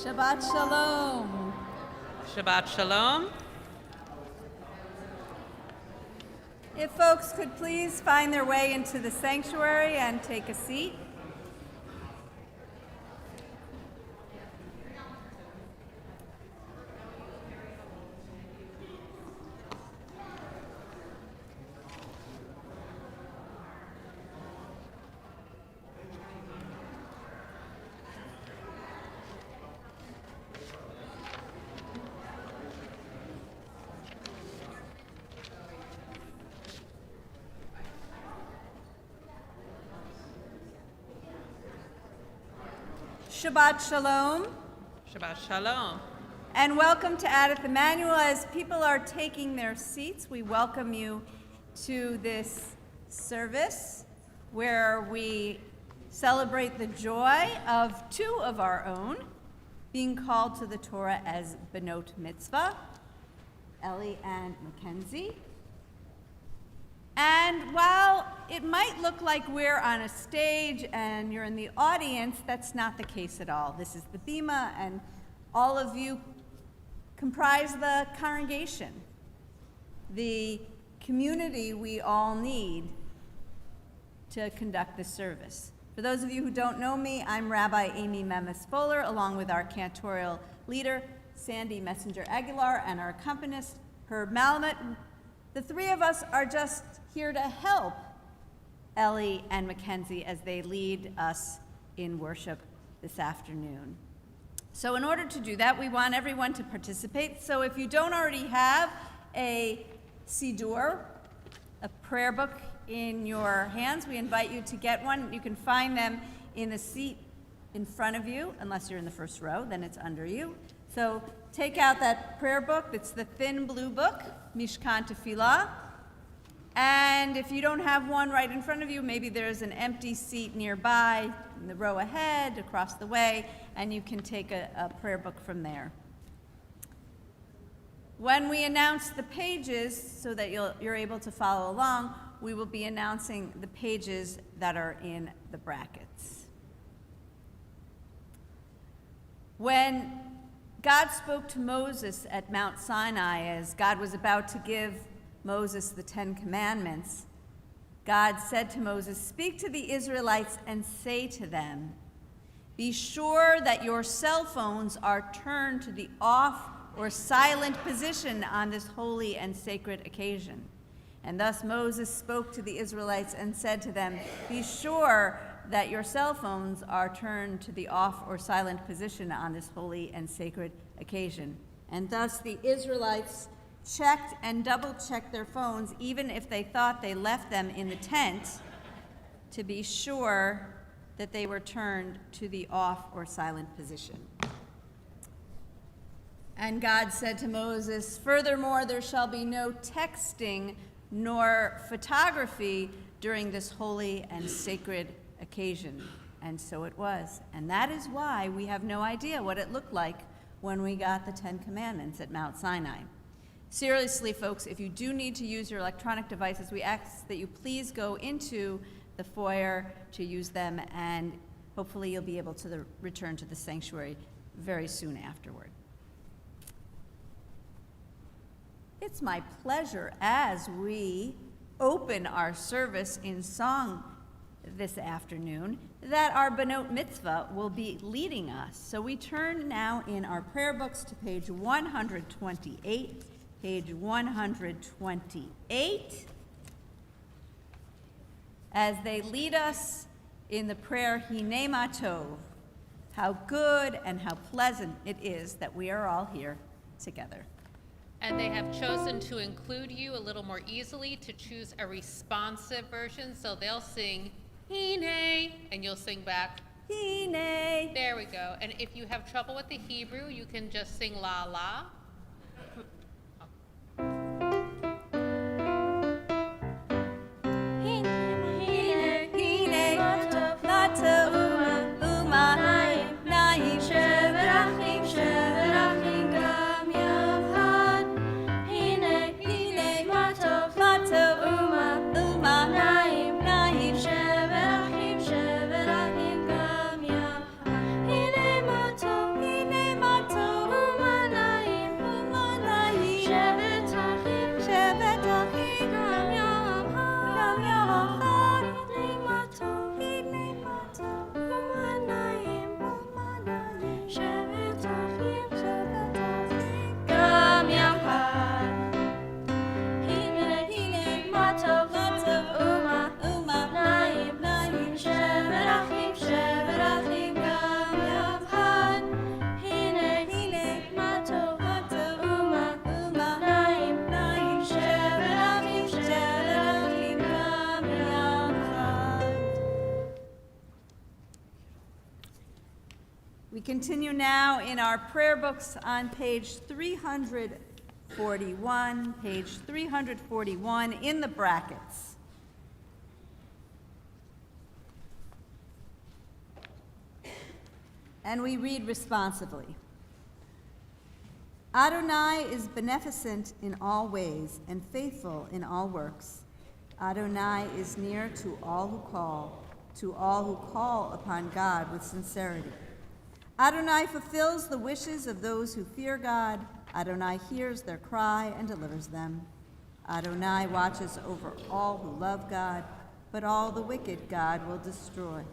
Shabbat Shalom. Shabbat Shalom. If folks could please find their way into the sanctuary and take a seat. Shabbat Shalom. Shabbat Shalom. And welcome to Adith Emmanuel. As people are taking their seats, we welcome you to this service where we celebrate the joy of two of our own being called to the Torah as Benot Mitzvah, Ellie and Mackenzie. And while it might look like we're on a stage and you're in the audience, that's not the case at all. This is the Bima, and all of you comprise the congregation, the community we all need to conduct this service. For those of you who don't know me, I'm Rabbi Amy Memes Fuller, along with our cantorial leader, Sandy Messenger Aguilar, and our accompanist, Herb Malamet. The three of us are just here to help Ellie and Mackenzie as they lead us in worship this afternoon. So in order to do that, we want everyone to participate. So if you don't already have a Siddur, a prayer book in your hands, we invite you to get one. You can find them in the seat in front of you, unless you're in the first row, then it's under you. So take out that prayer book. It's the thin blue book, Mishkan Tefillah. And if you don't have one right in front of you, maybe there's an empty seat nearby, in the row ahead, across the way, and you can take a prayer book from there. When we announce the pages, so that you're able to follow along, we will be announcing the pages that are in the brackets. When God spoke to Moses at Mount Sinai as God was about to give Moses the 10 Commandments, God said to Moses, "Speak to the Israelites and say to them, be sure that your cell phones are turned to the off or silent position on this holy and sacred occasion." And thus Moses spoke to the Israelites and said to them, "Be sure that your cell phones are turned to the off or silent position on this holy and sacred occasion." And thus the Israelites checked and double-checked their phones, even if they thought they left them in the tent, to be sure that they were turned to the off or silent position. And God said to Moses, "Furthermore, there shall be no texting nor photography during this holy and sacred occasion." And so it was. And that is why we have no idea what it looked like when we got the 10 Commandments at Mount Sinai. Seriously, folks, if you do need to use your electronic devices, we ask that you please go into the foyer to use them, and hopefully you'll be able to return to the sanctuary very soon afterward. It's my pleasure as we open our service in song this afternoon that our Benot Mitzvah will be leading us. So we turn now in our prayer books to page 128. Page 128, as they lead us in the prayer, Hinei Ma Tov, how good and how pleasant it is that we are all here together. And they have chosen to include you a little more easily to choose a responsive version, so they'll sing Hinei, and you'll sing back Hinei. There we go. And if you have trouble with the Hebrew, you can just sing La La. Hine We continue now in our prayer books on page 341, in the brackets. And we read responsively. Adonai is beneficent in all ways and faithful in all works. Adonai is near to all who call upon God with sincerity. Adonai fulfills the wishes of those who fear God. Adonai hears their cry and delivers them. Adonai watches over all who love God, but all the wicked God will destroy.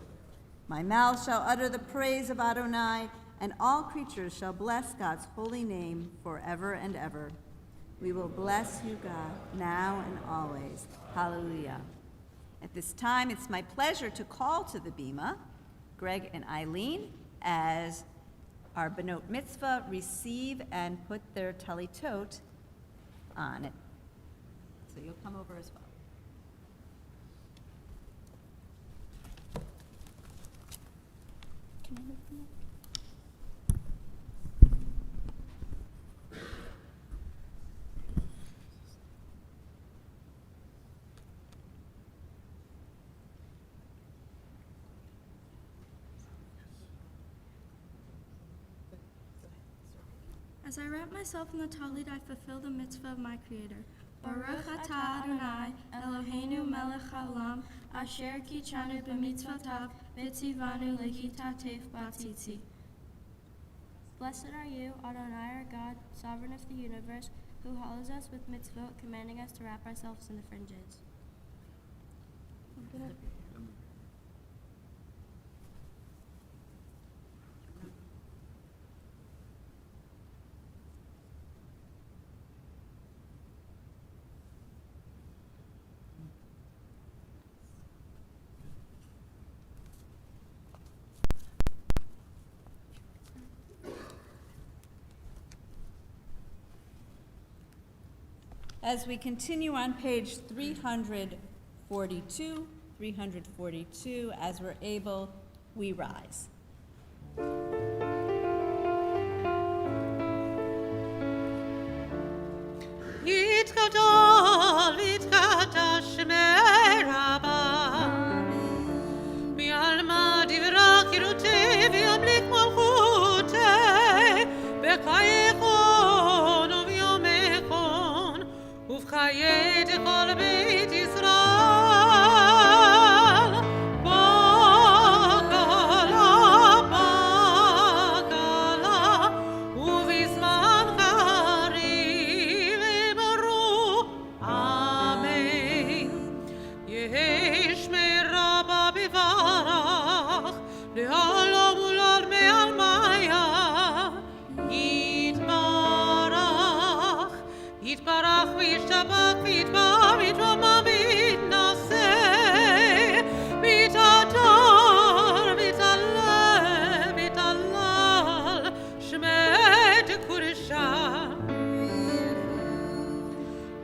My mouth shall utter the praise of Adonai, and all creatures shall bless God's holy name forever and ever. We will bless you, God, now and always. Hallelujah. At this time, it's my pleasure to call to the Bima Greg and Eileen as our Benot Mitzvah receive and put their tali tot on it. So you'll come over as well. Can I move them up? As I wrap myself in the talit, I fulfill the mitzvah of my Creator. Baruch atah Adonai, Eloheinu melech haolam, asher kichanu b'mitzvotav, v'tzivanu lehitatef b'atzitzi. Blessed are you, Adonai our God, sovereign of the universe, who hallows us with mitzvot, commanding us to wrap ourselves in the fringes. As we continue on page 342, as we're able, we rise. Yitkadol, yitkadash shmei Rabbah. Mi'alma divra kirutei v'yamlik malchutei. B'chayechon u'v'yomechon uv'chayei d'chol beit Yisrael. Bakala, u'v'zman chariv ebaru. Amen. Yehi shmei Rabbah bivarach, le'olam u'l'od me'almaya. Yitbarach, yitbarach v'yishtabach v'yitbar v'yitramah v'yitnaseh, v'yitador v'yitallel v'yitallal shmei tekudesha.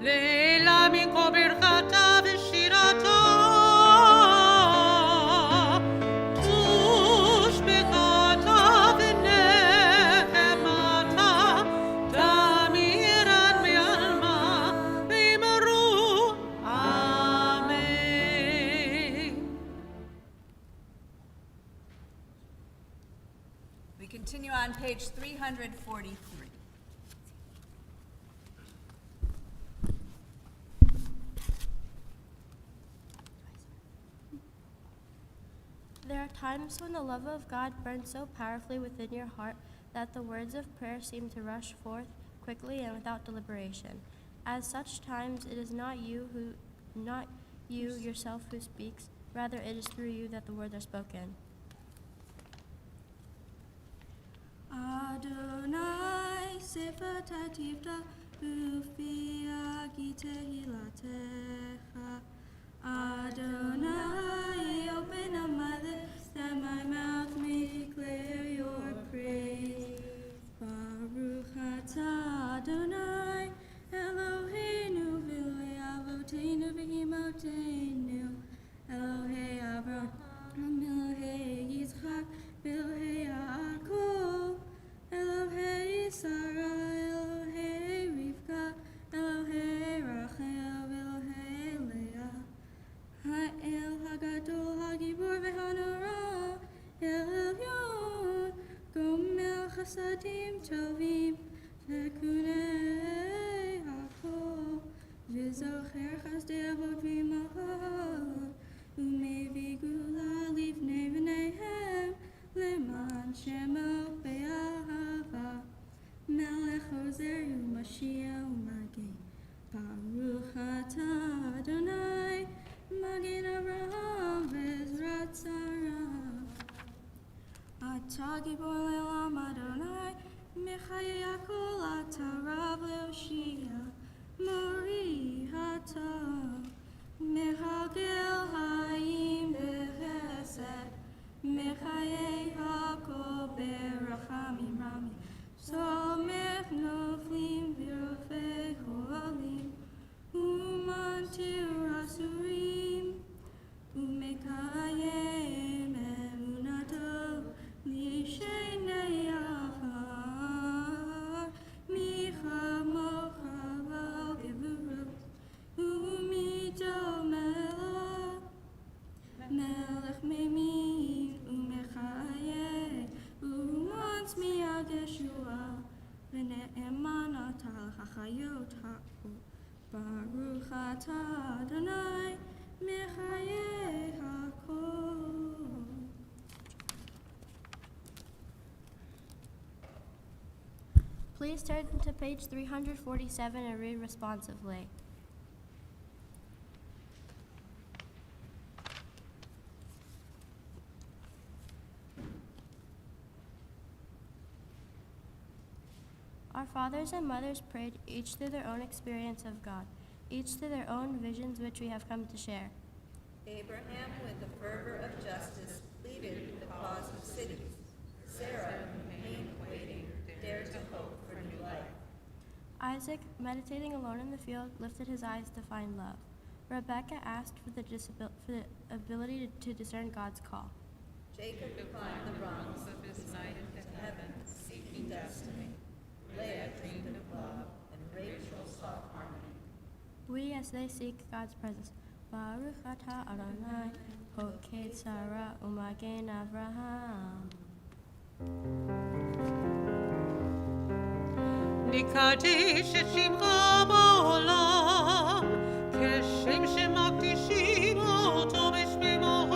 Leila min kol birchata v'shirata, tushbechata v'nechemata, tamiran me'alma v'yimaru. Amen. We continue on page 343. There are times when the love of God burns so powerfully within your heart that the words of prayer seem to rush forth quickly and without deliberation. At such times, it is not you yourself who speaks, rather it is through you that the words are spoken. Adonai sefata tifta ufia gitehilatecha. Adonai, open up my lips that my mouth may declare your praise. Baruch atah Adonai, Eloheinu v'Eloi avoteinu v'imotenu, Elohei Avraham, Elohei Yitzchak, v'Eloi Yaakov. chosadim tovim lekunei hakol v'zocher chasdei avot v'imachot u'mevi gula livnei v'neihem leman shemo be'ahava melech ozer u'mashiach u'magen Baruch atah Adonai Magen Avraham Bezrat Sarah Atah Gibor Le'olam Adonai Mechayei Hakol Atah Rav Le'oshia Mori Atah Mechagel Hayim Bechesed Mechayei Hakol Berachamim Ramim Somech Noflim V'Rofei Cholim Umantir Asurim Umekayem Emunato Lishenei Achar Micha Mochaval Gevurot Umito Melech Melech Memin Umechayeh Umans Miad Yeshua V'ne'eman Atal Chachayot Ha'ul Baruch atah Adonai Mechayei Hakol. Please turn to page 347 and read responsively. Our fathers and mothers prayed, each through their own experience of God, each through their own visions which we have come to share. Abraham, with the fervor of justice, pleaded the cause of cities. Sarah, remained waiting, dared to hope for new life. Isaac, meditating alone in the field, lifted his eyes to find love. Rebecca asked for the ability to discern God's call. Jacob climbed the rungs of his night into heaven, seeking destiny. Leah dreamed of love, and Rachel sought harmony. We, as they seek God's presence. Baruch atah Adonai, Hoked Sarah u'Magen Avraham. נקדש את שמך בעולם, כשם שמקדישים אותו בשמם,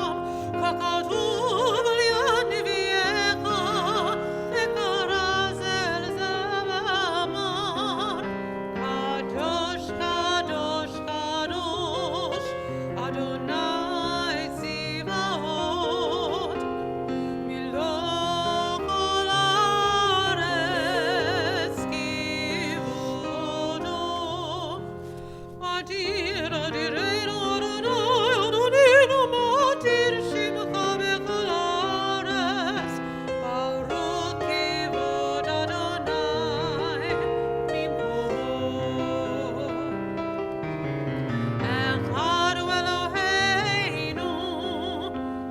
ככתוב על יד נביאיך, וקרא זה אל זה ואמר, קדוש, קדוש, קדוש, אדוני צבאות, מלוא כל הארץ כבודו. אדיר אדירנו אדוני, אדונינו מאדיר שמך בכל הארץ. ברוך כבוד אדוני ממקומו. אחד הוא אלוהינו,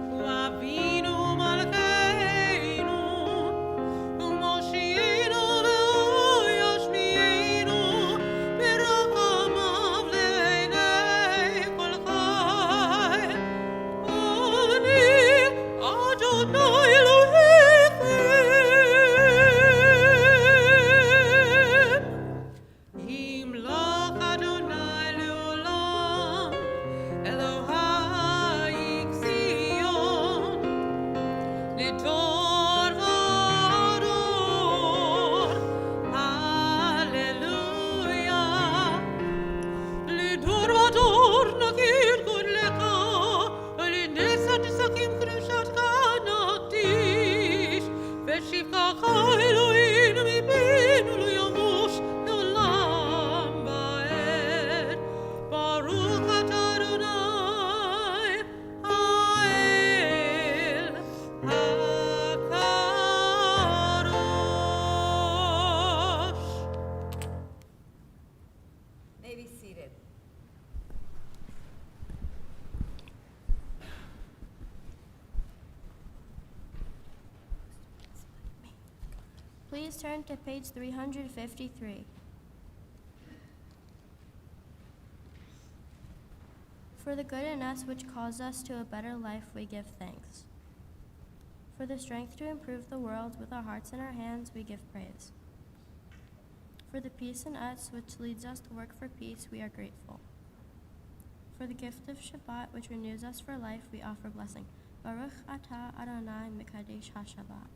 הוא אבינו מלכנו, הוא מושיענו והוא ישמיענו, ברחמיו לעיני כל חי. אני אדוני אלוהיכם, ימלוך אדוני לעולם, אלוהי ציון, לדור ודור, הללויה. לדור ודור נגיד גודלך, לנצח תשחקים קדושתך נקדיש, ושבחך אלוהינו ממנו לא ימוש לעולם ועד. ברוך אתה אדוני האל הקדוש. May be seated. Please turn to page 353. For the good in us which calls us to a better life, we give thanks. For the strength to improve the world with our hearts in our hands, we give praise. For the peace in us, which leads us to work for peace, we are grateful. For the gift of Shabbat, which renews us for life, we offer blessing. Baruch atah Adonai Mekadesh HaShabbat.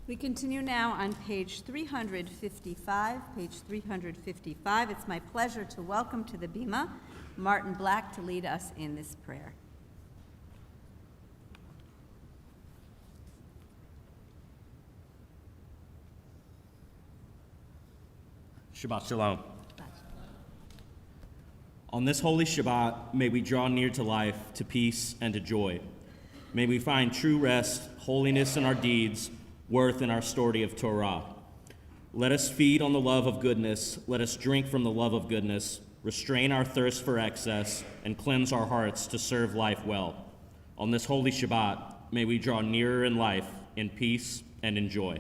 We continue now on page 355. Page 355. It's my pleasure to welcome to the Bima Martin Black to lead us in this prayer. Shabbat Shalom. On this holy Shabbat, may we draw near to life, to peace, and to joy. May we find true rest, holiness in our deeds, worth in our story of Torah. Let us feed on the love of goodness. Let us drink from the love of goodness, restrain our thirst for excess, and cleanse our hearts to serve life well. On this holy Shabbat, may we draw nearer in life, in peace, and in joy.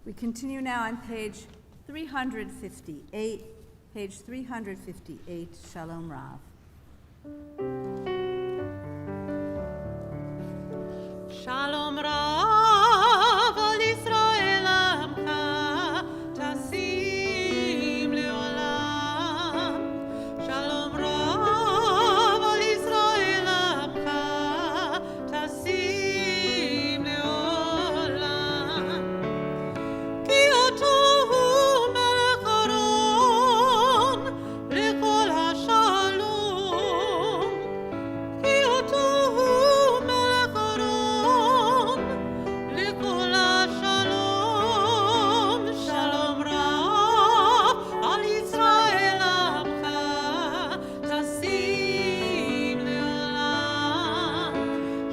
We continue now on page 358. Page 358, Shalom Rav. Shalom Rav al Yisrael Amcha Tasim Leolam. Shalom Rav al Yisrael Amcha Tasim Leolam. Ki otohu melech Aron lechol hashalom. Ki otohu melech Aron lechol hashalom. Shalom Rav al Yisrael Amcha Tasim Leolam.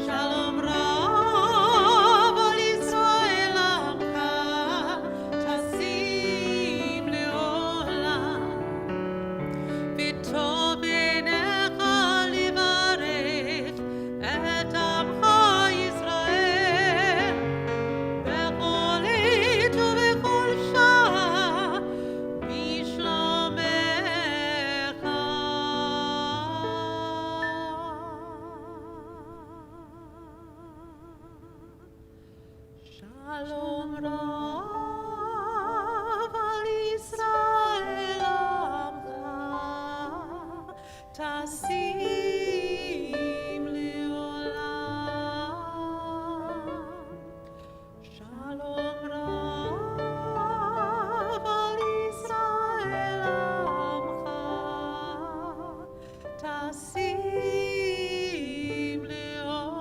Shalom Rav al Yisrael Amcha Tasim Leolam. V'tov beinecha livarech et amcha Yisrael bechol עת ובכל שעה בשלומך. Shalom Rav al Yisrael Amcha Tasim Leolam. Shalom Rav al Yisrael Amcha Tasim Leolam.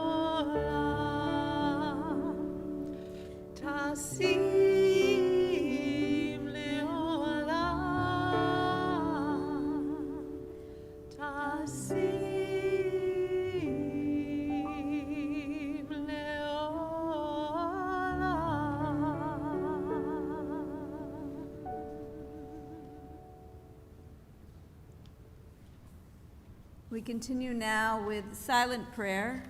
Tasim Leolam. Tasim Leolam. We continue now with silent prayer,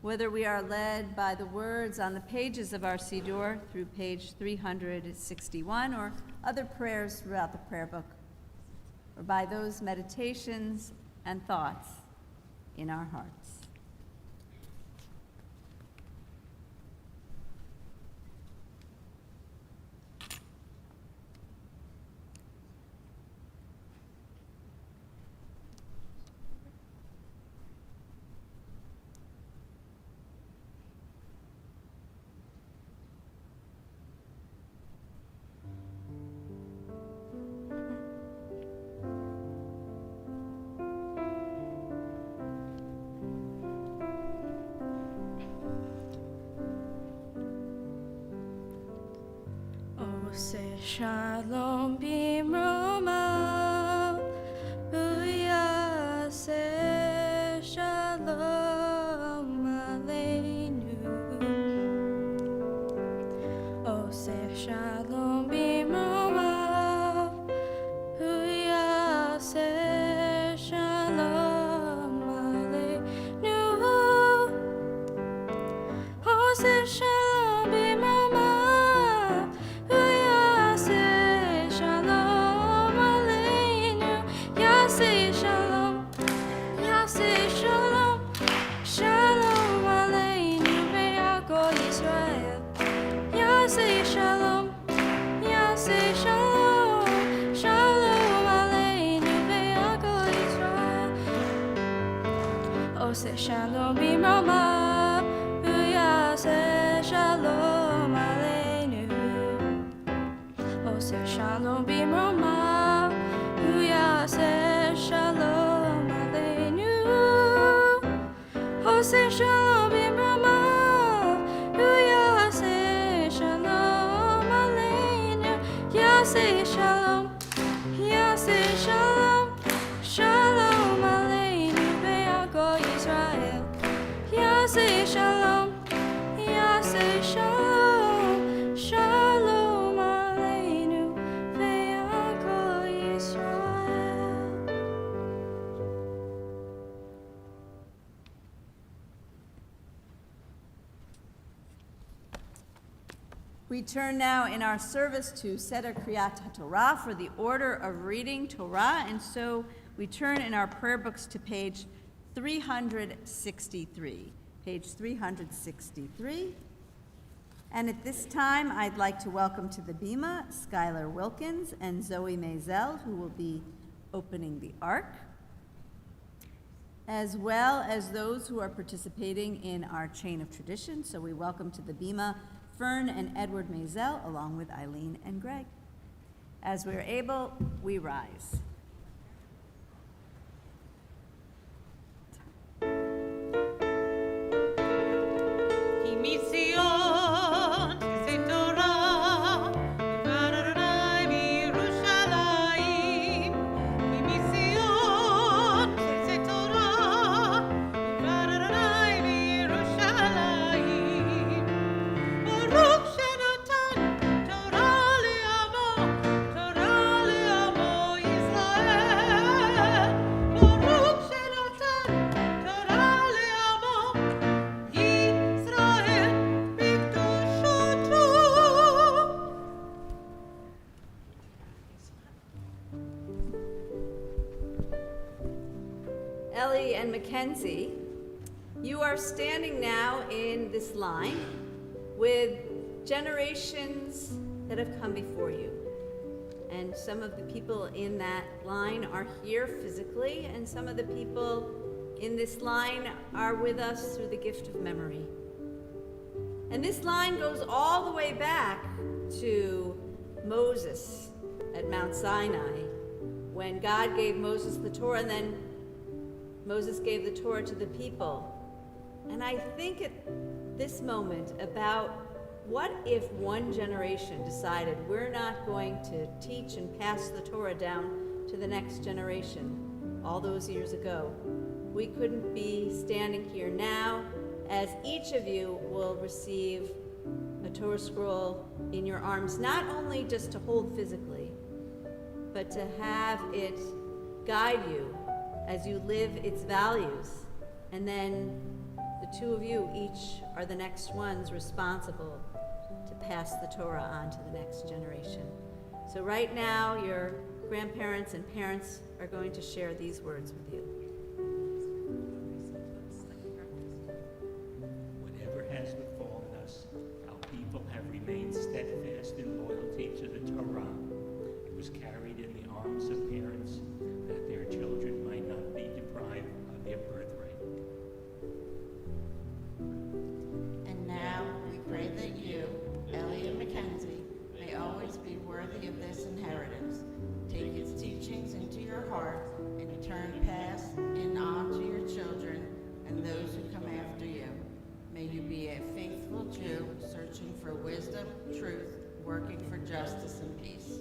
whether we are led by the words on the pages of our Siddur through page 361 or other prayers throughout the prayer book, or by those meditations and thoughts in our hearts. Say shalom b'mromav, v'yaseh shalom aleinu. Oh, say shalom b'mromav, v'yaseh shalom aleinu. Oh, Yaseh Shalom Bimrama, Yaseh Shalom Aleinu, Yaseh Shalom, Yaseh Shalom, Shalom Aleinu ve'al Yisrael. Yaseh Shalom, Yaseh Shalom, Shalom Aleinu ve'al Yisrael. Oseh Shalom Bimrama, Yaseh Shalom Aleinu. Oseh Shalom Bimrama, Yaseh Shalom Aleinu. Oseh Shalom Bimrama, Yaseh Shalom Aleinu. Yaseh Shalom, Yaseh Shalom, Shalom Aleinu ve'al Yisrael. Yaseh Shalom, Yaseh Shalom, Shalom Aleinu ve'al Yisrael. We turn now in our service to Seder Kriyat HaTorah for the order of reading Torah, and so we turn in our prayer books to page 363. Page 363. And at this time, I'd like to welcome to the Bima Skylar Wilkins and Zoe Maisel, who will be opening the Ark, as well as those who are participating in our chain of tradition. So we welcome to the Bima Fern and Edward Maisel, along with Eileen and Greg. As we're able, we rise. Ellie and Mackenzie, you are standing now in this line with generations that have come before you. And some of the people in that line are here physically, and some of the people in this line are with us through the gift of memory. And this line goes all the way back to Moses at Mount Sinai, when God gave Moses the Torah, and then Moses gave the Torah to the people. And I think at this moment about what if one generation decided we're not going to teach and pass the Torah down to the next generation all those years ago. We couldn't be standing here now, as each of you will receive a Torah scroll in your arms, not only just to hold physically, but to have it guide you as you live its values. And then the two of you each are the next ones responsible to pass the Torah on to the next generation. So right now, your grandparents and parents are going to share these words with you. Whatever has befallen us, our people have remained steadfast in loyalty to the Torah. It was carried in the arms of parents that their children might not be deprived of their birthright. And now we pray that you, Ellie and Mackenzie, may always be worthy of this inheritance. Take its teachings into your heart and in turn pass it on to your children and those who come after you. May you be a faithful Jew, searching for wisdom, truth, working for justice and peace.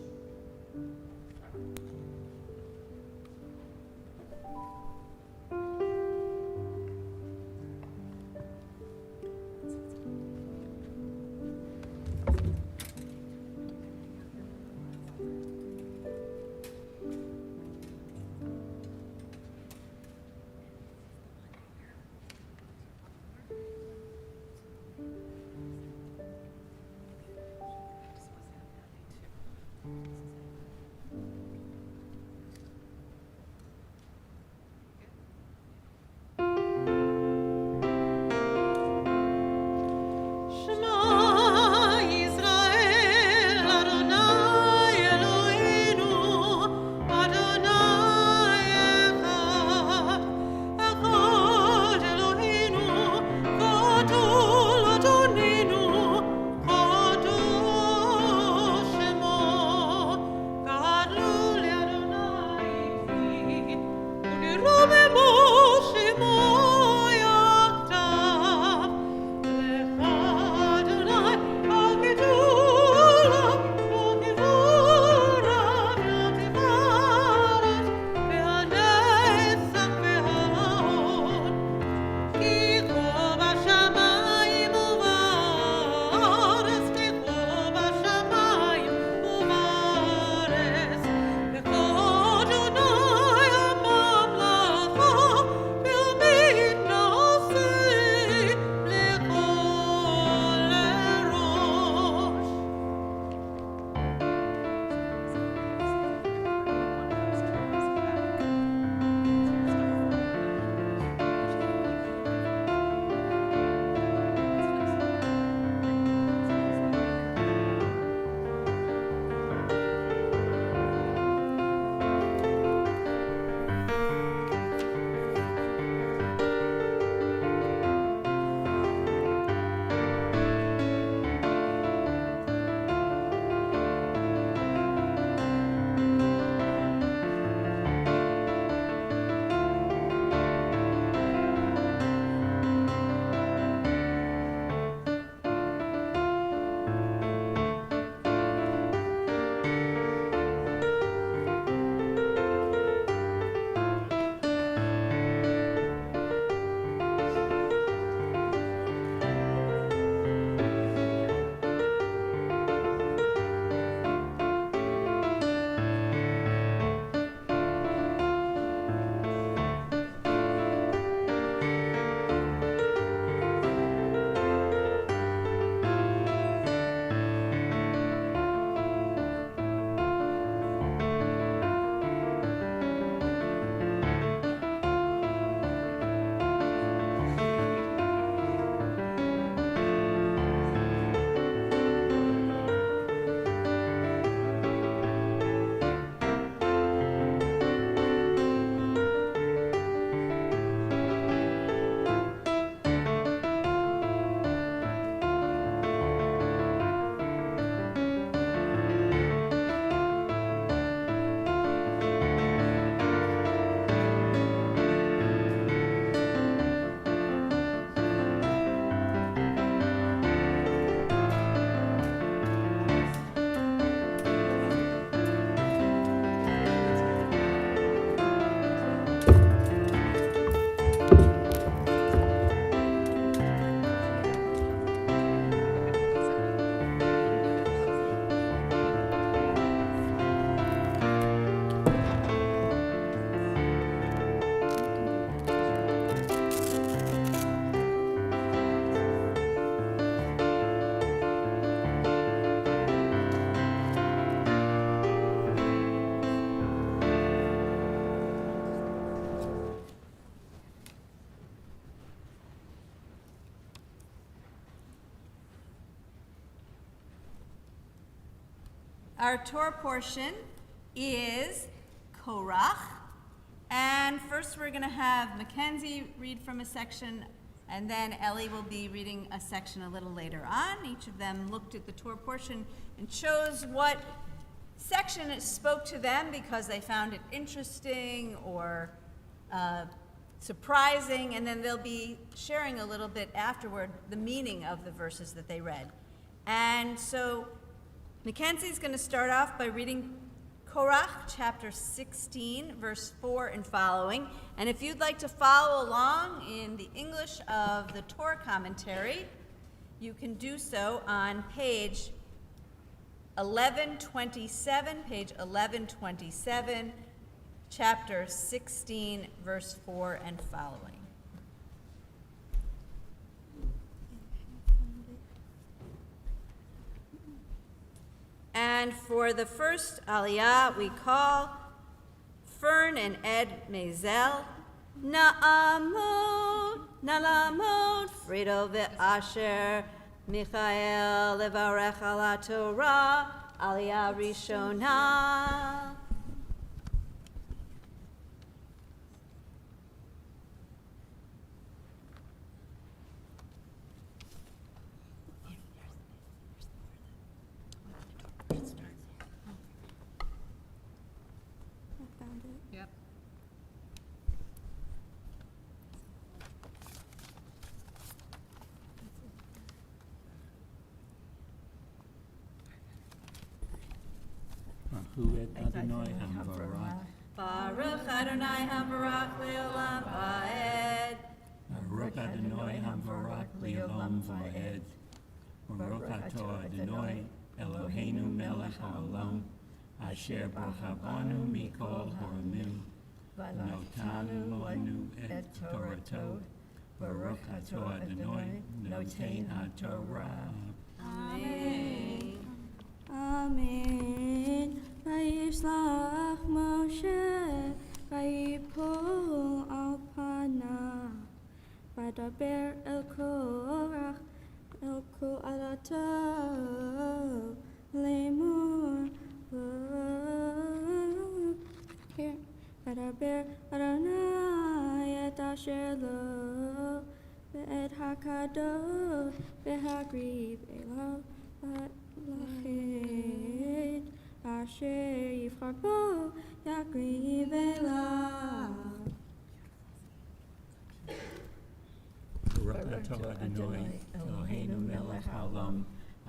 Our Torah portion is Korach. And first we're going to have Mackenzie read from a section, and then Ellie will be reading a section a little later on. Each of them looked at the Torah portion and chose what section it spoke to them because they found it interesting or surprising, and then they'll be sharing a little bit afterward the meaning of the verses that they read. And so Mackenzie's going to start off by reading Korach, chapter 16, verse 4 and following. And if you'd like to follow along in the English of the Torah commentary, you can do so on page 1127, page 1127, chapter 16, verse 4 and following. And for the first aliyah, we call Fern and Ed Maisel. Na'amod, Na'amod, Frido ve'asher, Michael levarech ala Torah, aliyah rishonah. Yep. Adonai Hamvarach. Baruch Adonai Hamvarach le'olam va'ed. Baruch Adonai Hamvarach le'olam va'ed. Baruch atah Adonai Eloheinu melech haolam, asher b'chabanu mikol haramim, v'notanu lanu et Torato. Baruch atah Adonai noten haTorah. Amen. Amen. Vayishlach Moshe, vayipol al panav, vadaber el Korach, el kol alato, lemur, vadaber Adonai et asher lo, ve'et hakadosh, ve'hagrib elav, lachet, asher yivchar bo, yagrib elav. Baruch atah Adonai Eloheinu melech haolam,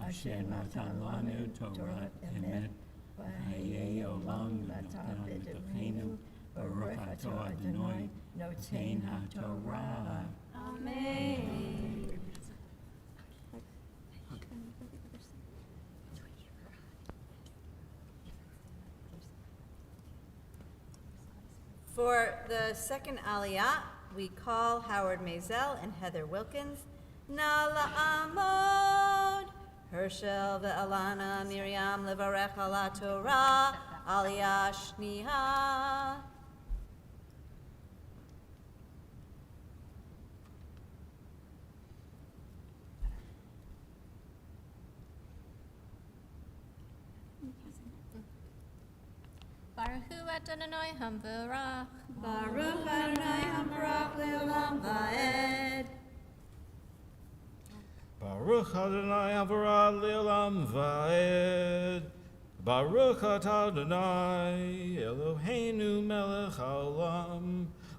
asher natan lanu Torah emet, v'hayei olam v'natan b'tocheinu. Baruch atah Adonai noten haTorah. Amen. For the second aliyah, we call Howard Maisel and Heather Wilkins. Nala Amod, Herschel ve'Alana Miriam levarech ala Torah, aliyah shniha. Baruch Adonai Hamvarach. Baruch Adonai Hamvarach le'olam va'ed. Baruch Adonai Havarah le'olam va'ed. Baruch atah Adonai Eloheinu melech haolam,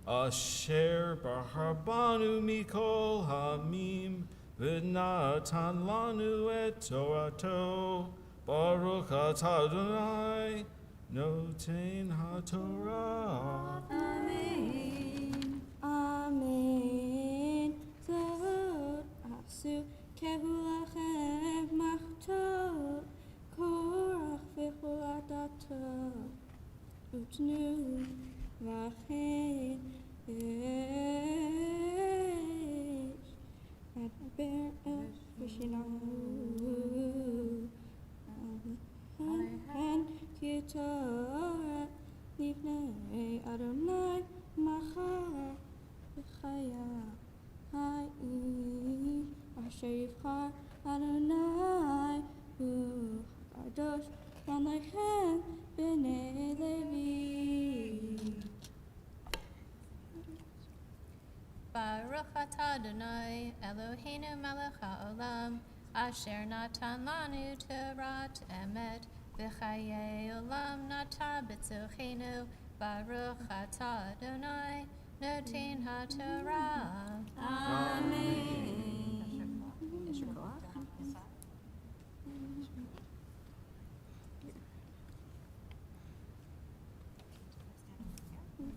asher b'chabanu mikol hamim, v'natan lanu et Torato. Baruch atah Adonai noten haTorah. Amen. Amen. Zot asu kehu lachem machtot, Korach v'chol adato, utnu v'achet esh, adber esh v'shinahu, and Torah livnei Adonai machar v'chaya ha'i asher yivchar Adonai hu kadosh Vanlechem b'nei Levi. Baruch atah Adonai Eloheinu melech haolam asher natan lanu Torat emet v'chayei olam nata b'tzochenu Baruch atah Adonai noten haTorah. Amen.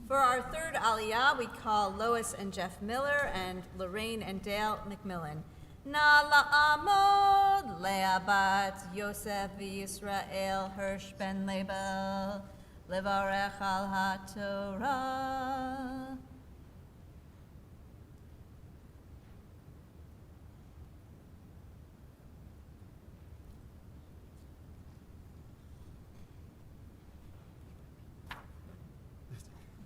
For our third aliyah, we call Lois and Jeff Miller and Lorraine and Dale McMillan. Na la'amod le'abat Yosef v'Yisrael Hirsch ben Lebel levarech al haTorah.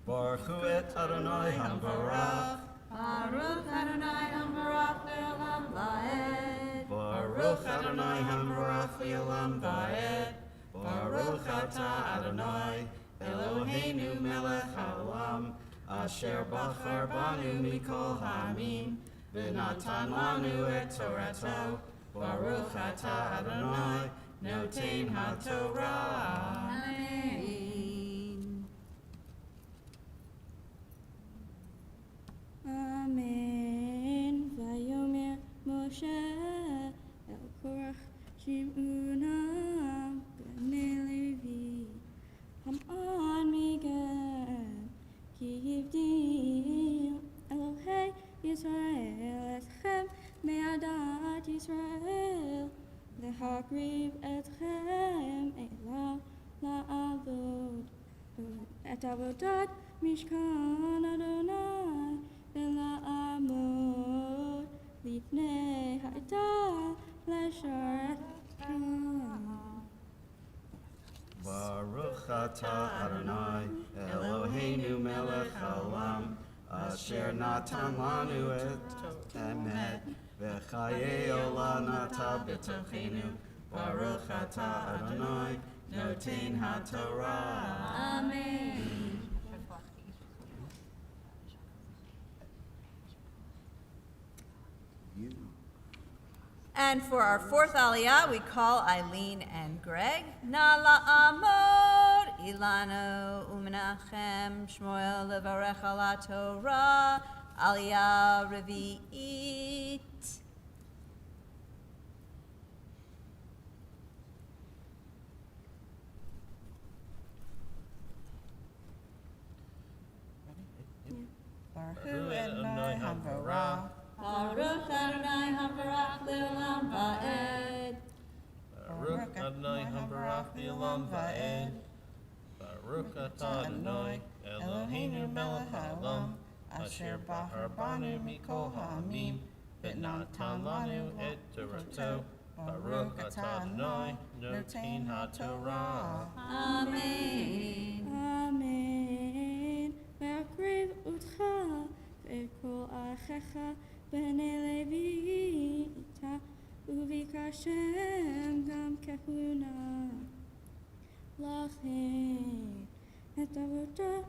Baruch Hu et Adonai Hambarach. Baruch Adonai Hambarach le'olam va'ed. Baruch Adonai Hambarach le'olam va'ed. Baruch atah Adonai Eloheinu melech haolam asher bachar banu mikol ha'amim v'natan lanu et Torato. Baruch atah Adonai noten haTorah. Amen. Amen. Vayomer Moshe el Korach Shim'una b'nei Levi Ham'an migam ki yivdim Elohei Yisrael etchem me'adat Yisrael v'hakriv etchem elav la'avod et avodat Mishkan Adonai ולעמוד לפני העדה לשרת Baruch atah Adonai Eloheinu melech haolam asher natan lanu et emet v'chayei olam nata b'tochenu. Baruch atah Adonai noten haTorah. Amen. And for our fourth aliyah, we call Eileen and Greg. Na la'amod Ilano u'menachem Shmuel levarech al haTorah aliyah revi'it. Baruch Hu Adonai Hambarach. Baruch Adonai Hambarach le'olam va'ed. Baruch Adonai Hambarach le'olam va'ed. Baruch atah Adonai Eloheinu melech haolam asher bachar banu mikol ha'amim v'natan lanu et Torato. Baruch atah Adonai noten haTorah. Amen. Amen. ואקריב אותך ואת כל אחיך בני לוי איתה וביקשם גם כהונה לכם את עבודתך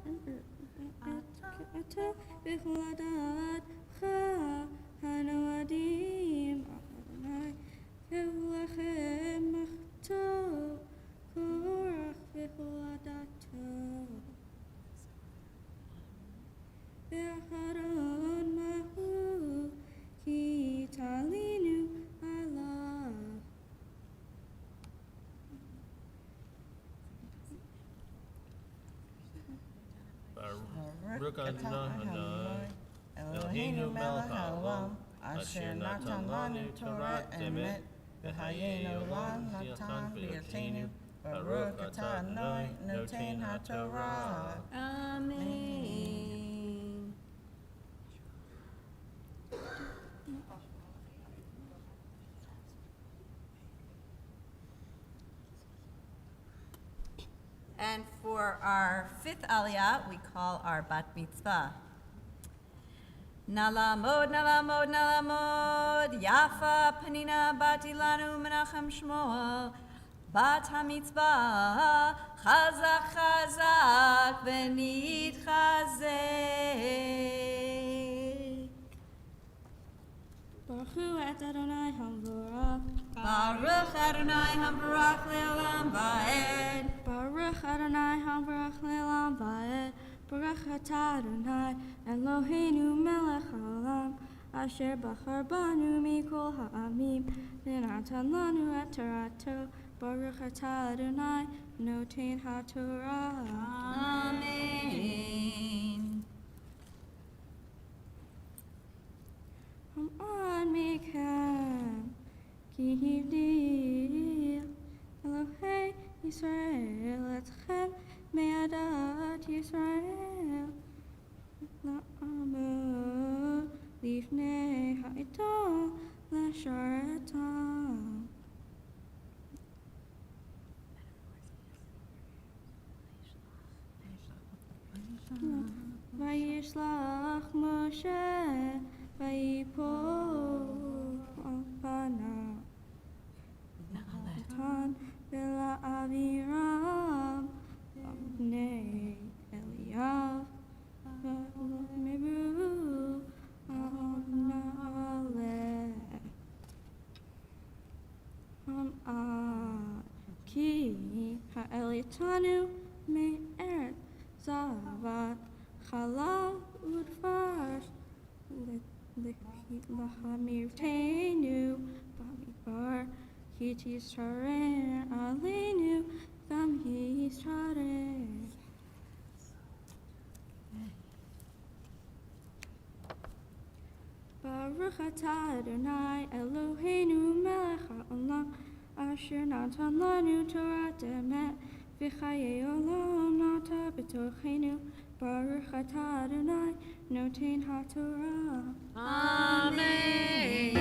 בכל דעתך הנועדים אדוני קבעו לכם מחתו קורח בכל דעתו ואחרון מהו כי תלינו עליו Baruch Adonai Eloheinu melech haolam asher natan lanu Torat emet v'chayei olam natan b'yotenu. Baruch atah Adonai noten haTorah. Amen. And for our fifth aliyah, we call our bat mitzvah. Nalamod, nalamod, nalamod, Yafa Panina Batilanu Menachem Shmuel, Bat HaMitzvah, Chazak Chazak, V'nitchazek. Baruch Hu et Adonai Hamvorach. Baruch Adonai Hamvarach Le'olam Va'ed. Baruch Adonai Hamvorach Le'olam Va'ed. Baruch atah Adonai Eloheinu melech haolam. Asher bachar banu mikol ha'amim. V'natan lanu et Torato. Baruch atah Adonai noten ha'Torah. Amen. Hamad Mikan Ki Hivdil Elohei Yisrael Etchem Me'adat Yisrael La'amu Lifnei Ha'idol L'sharetam Vayishlach Moshe Vayipol al panav Natan v'la aviram B'nei Eliyav V'meru al na'aleh Ham'ad Ki ha'elitanu me'eretz zavat Chalal udvash Lahamirtenu Bamibar Hitisharer Alenu Gam Yisrael. Baruch atah Adonai Eloheinu melech haolam Asher natan lanu Torah emet V'chayei olam nata b'tochenu. Baruch atah Adonai noten ha'Torah. Amen.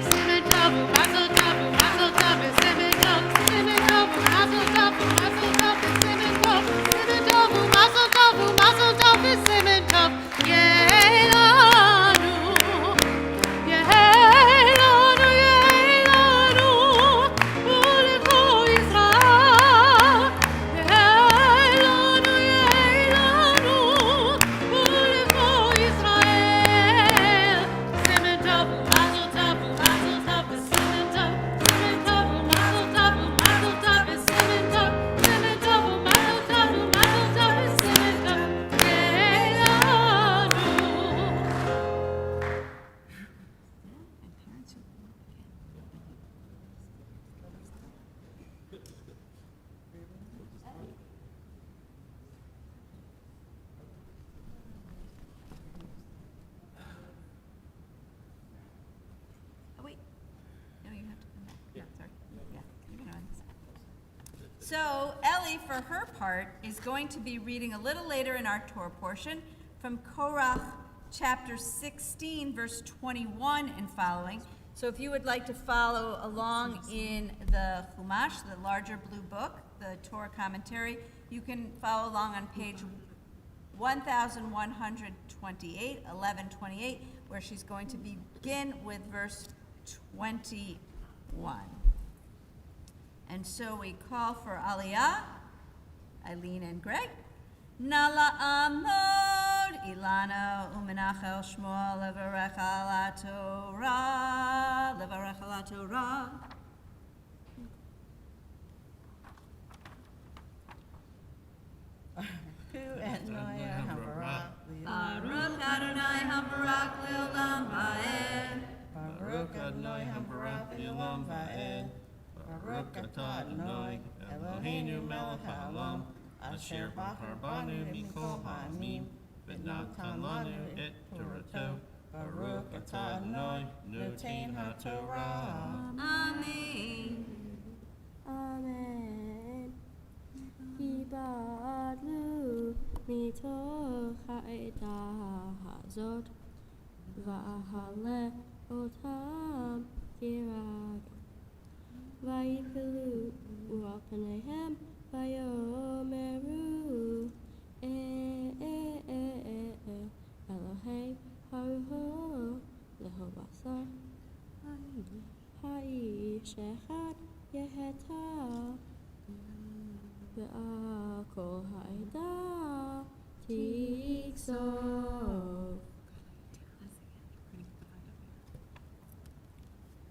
Simon tov, mazel tov, mazel tov, simon tov, simon tov, mazel tov, mazel tov, simon tov, simon tov, mazel tov, mazel tov, simon tov. Yehelanu, Yehelanu, Yehelanu, ulecho Yisrael. Yehelanu, Yehelanu, ulecho Yisrael. Simon tov, mazel tov, mazel tov, simon tov, simon tov, mazel tov, mazel tov, simon tov, simon tov, mazel tov, mazel tov, simon tov. Yehelanu. Oh, wait. No, you have to come back. Yeah, sorry. Yeah, you can on this side. So Ellie, for her part, is going to be reading a little later in our Torah portion from Korach chapter 16, verse 21 and following. So if you would like to follow along in the Chumash, the larger blue book, the Torah commentary, you can follow along on page 1128, 1128, where she's going to begin with verse 21. And so we call for Aliyah, Eileen and Greg. Nala Amod, Ilana Umenachel Shmuel, Levarech ala Torah, Levarech ala Torah. Baruch Adonai Hamvarach Le'olam Va'ed. Baruch Adonai Hamvarach Le'olam Va'ed. Baruch atah Adonai Eloheinu melech haolam Asher bachar banu mikol ha'amim V'natan lanu et Torato. Baruch atah Adonai noten ha'Torah. Amen. Amen. Yibadlu mitoch ha'eda hazot va'ahale otam kirag vayifelu al panehem vayomeru Elohei haruho leho basar ha'ish echad יהתה והכל הייתה תקסוף.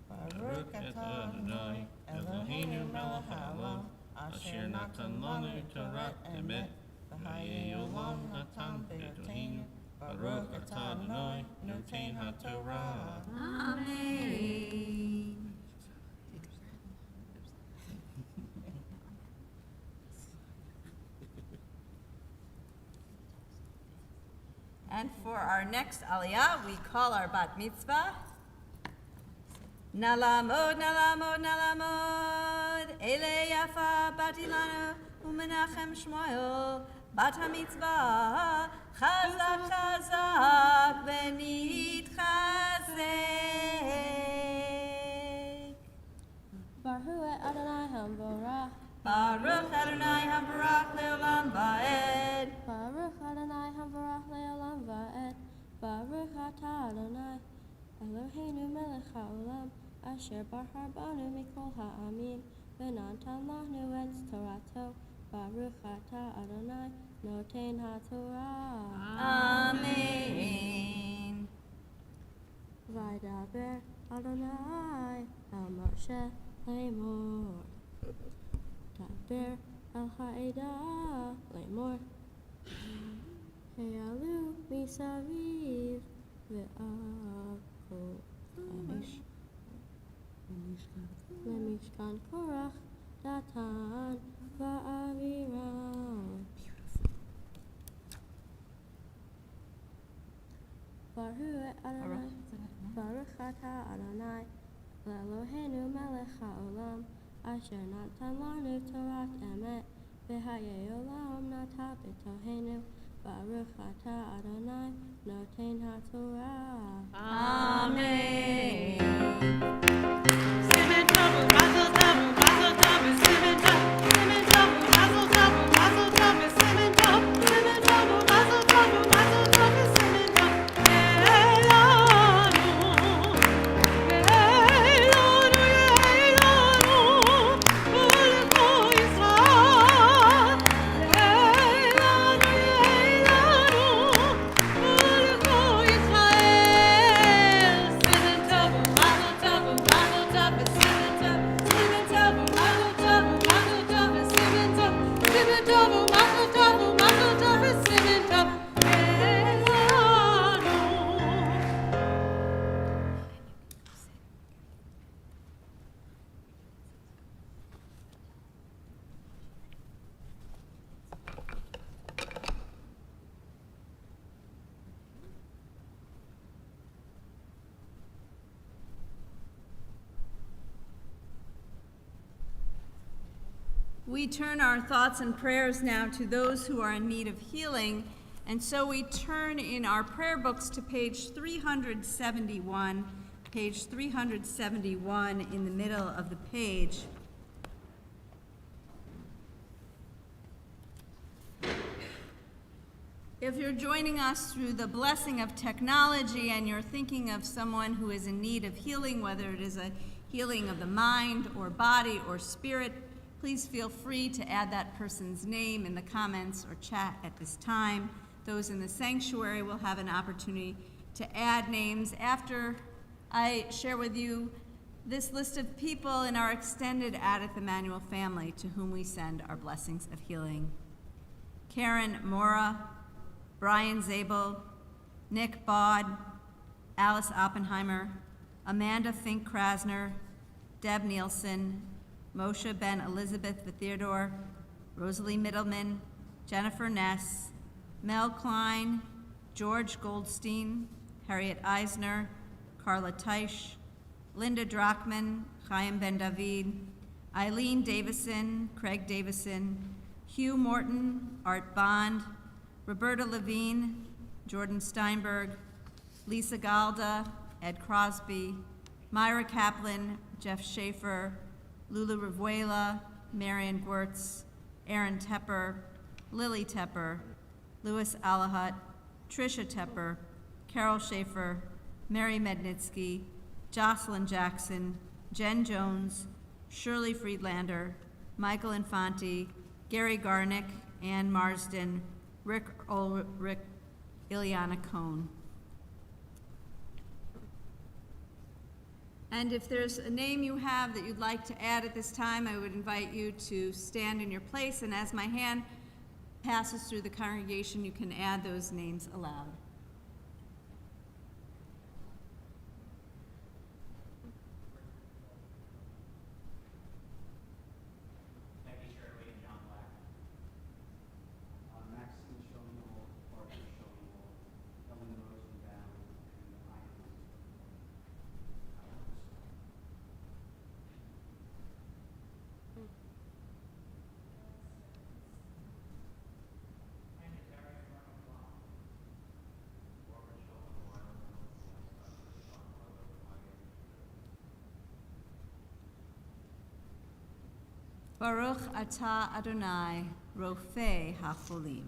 Baruch atah Adonai, Eloheinu melech haolam, asher natan lanu Torat emet, v'hayei olam natan be'oteinu. Baruch atah Adonai, noten haTorah. Amen. And for our next aliyah, we call our bat mitzvah. Nalamod, nalamod, nalamod, Ele Yafa Batilanu, Umenachem Shmuel, Bat HaMitzvah, Chazak Chazak, Benit Chazek. Baruch Adonai Hamborach, Baruch Adonai HaBarak Leolam Va'ed. Baruch Adonai Hamborach Leolam Va'ed. Baruch Atah Adonai, Eloheinu melech haolam, asher bahar banu mikol ha'amim, v'natan lanu et torato. Baruch atah Adonai, noten haTorah. Amen. Vaydaber Adonai el Moshe lemor. Daber el ha'edah lemor. He'alu misaviv ve'akol Lemishkan Korach Datan va'aviram. Baruch atah Adonai, Eloheinu melech haolam, asher natan lanu Torat emet, v'hayei olam nata b'tohenu. Baruch atah Adonai, noten haTorah. Amen. Simen tov, mazel tov, mazel tov, simen tov. Simen tov, mazel tov, mazel tov, simen tov. Simen tov, mazel tov, mazel tov, simen tov. Yeilanu, yeilanu, uleko Yisrael. Yeilanu, yeilanu, uleko Yisrael. Simen tov, mazel tov, mazel tov, simen tov. Simen tov, mazel tov, mazel tov, simen tov. Simen tov, mazel tov, mazel tov, simen tov. Yeilanu. We turn our thoughts and prayers now to those who are in need of healing, and so we turn in our prayer books to page 371, page 371 in the middle of the page. If you're joining us through the blessing of technology and you're thinking of someone who is in need of healing, whether it is a healing of the mind or body or spirit, please feel free to add that person's name in the comments or chat at this time. Those in the sanctuary will have an opportunity to add names after I share with you this list of people in our extended Adith Emmanuel family to whom we send our blessings of healing. Karen Mora, Brian Zabel, Nick Baud, Alice Oppenheimer, Amanda Fink-Krasner, Deb Nielsen, Moshe Ben Elizabeth Theodore, Rosalie Middleman, Jennifer Ness, Mel Klein, George Goldstein, Harriet Eisner, Carla Teisch, Linda Drachman, Chaim Ben David, Eileen Davison, Craig Davison, Hugh Morton, Art Bond, Roberta Levine, Jordan Steinberg, Lisa Galda, Ed Crosby, Myra Kaplan, Jeff Schaefer, Lula Revuela, Marion Gwertz, Aaron Tepper, Lily Tepper, Louis Alahat, Tricia Tepper, Carol Schaefer, Mary Mednitsky, Jocelyn Jackson, Jen Jones, Shirley Friedlander, Michael Infanti, Gary Garnick, Ann Marsden, Rick Ulrich, Ileana Cohn. And if there's a name you have that you'd like to add at this time, I would invite you to stand in your place, and as my hand passes through the congregation, you can add those names aloud. Baruch atah Adonai, Rofei HaCholim.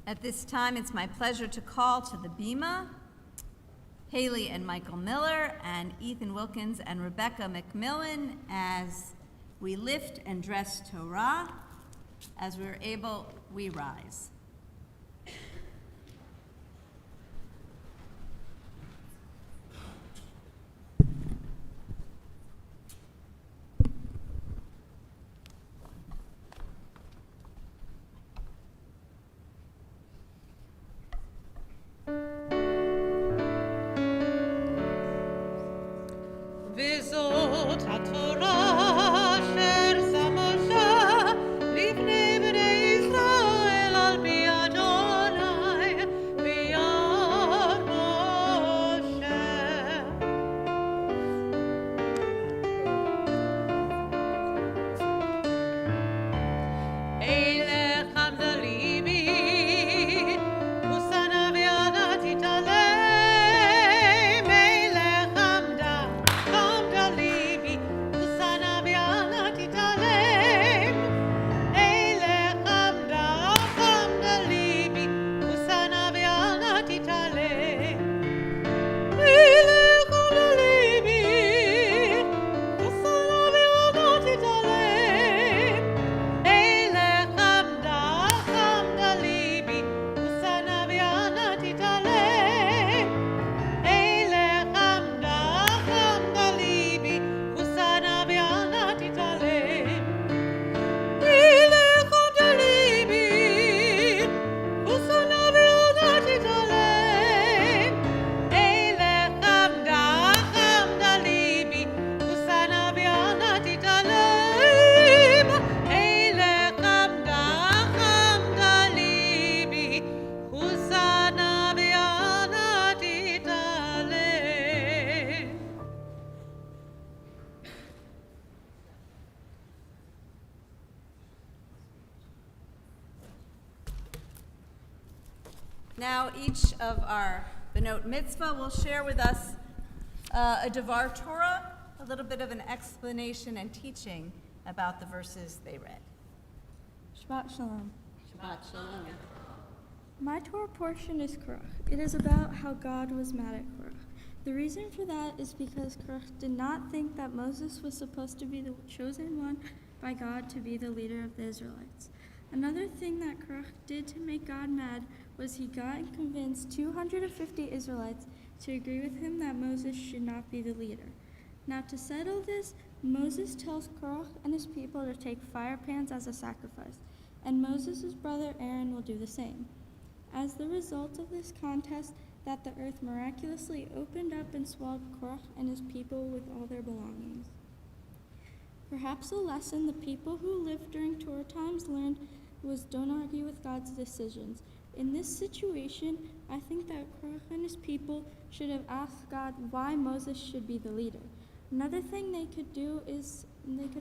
At this time, it's my pleasure to call to the Bima Haley and Michael Miller and Ethan Wilkins and Rebecca McMillan as we lift and dress Torah. As we're able, we rise. וזאת התורה אשר שמשה לפני בני ישראל על פי אדוני ביד משה. אילך עמדה ליבי ושנה וידעתי תעלה. Now each of our Benot Mitzvah will share with us a Devar Torah, a little bit of an explanation and teaching about the verses they read. Shabbat Shalom. Shabbat Shalom. My Torah portion is Korach. It is about how God was mad at Korach. The reason for that is because Korach did not think that Moses was supposed to be the chosen one by God to be the leader of the Israelites. Another thing that Korach did to make God mad was he got and convinced 250 Israelites to agree with him that Moses should not be the leader. Now to settle this, Moses tells Korach and his people to take fire pans as a sacrifice, and Moses' brother Aaron will do the same. As the result of this contest, that the earth miraculously opened up and swallowed Korach and his people with all their belongings. Perhaps a lesson the people who lived during Torah times learned was don't argue with God's decisions. In this situation, I think that Korach and his people should have asked God why Moses should be the leader. Another thing they could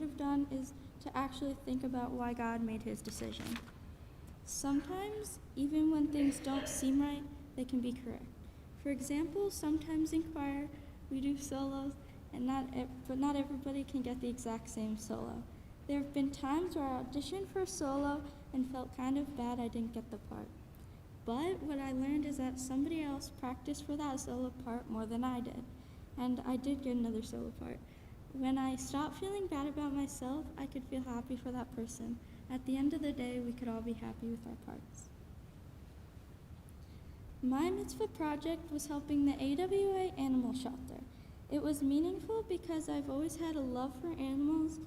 have done is to actually think about why God made his decision. Sometimes, even when things don't seem right, they can be correct. For example, sometimes in choir, we do solos, but not everybody can get the exact same solo. There have been times where I auditioned for a solo and felt kind of bad I didn't get the part. But what I learned is that somebody else practiced for that solo part more than I did, and I did get another solo part. When I stopped feeling bad about myself, I could feel happy for that person. At the end of the day, we could all be happy with our parts. My mitzvah project was helping the AWA animal shelter. It was meaningful because I've always had a love for animals.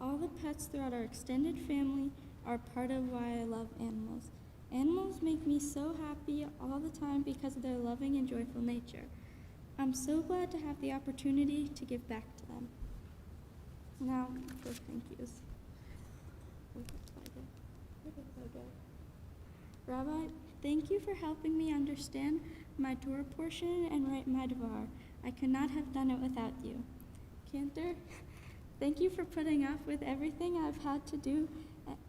All the pets throughout our extended family are part of why I love animals. Animals make me so happy all the time because of their loving and joyful nature. I'm so glad to have the opportunity to give back to them. Now for thank yous. Rabbi, thank you for helping me understand my Torah portion and write my Devar. I could not have done it without you. Cantor, thank you for putting up with everything I've had to do,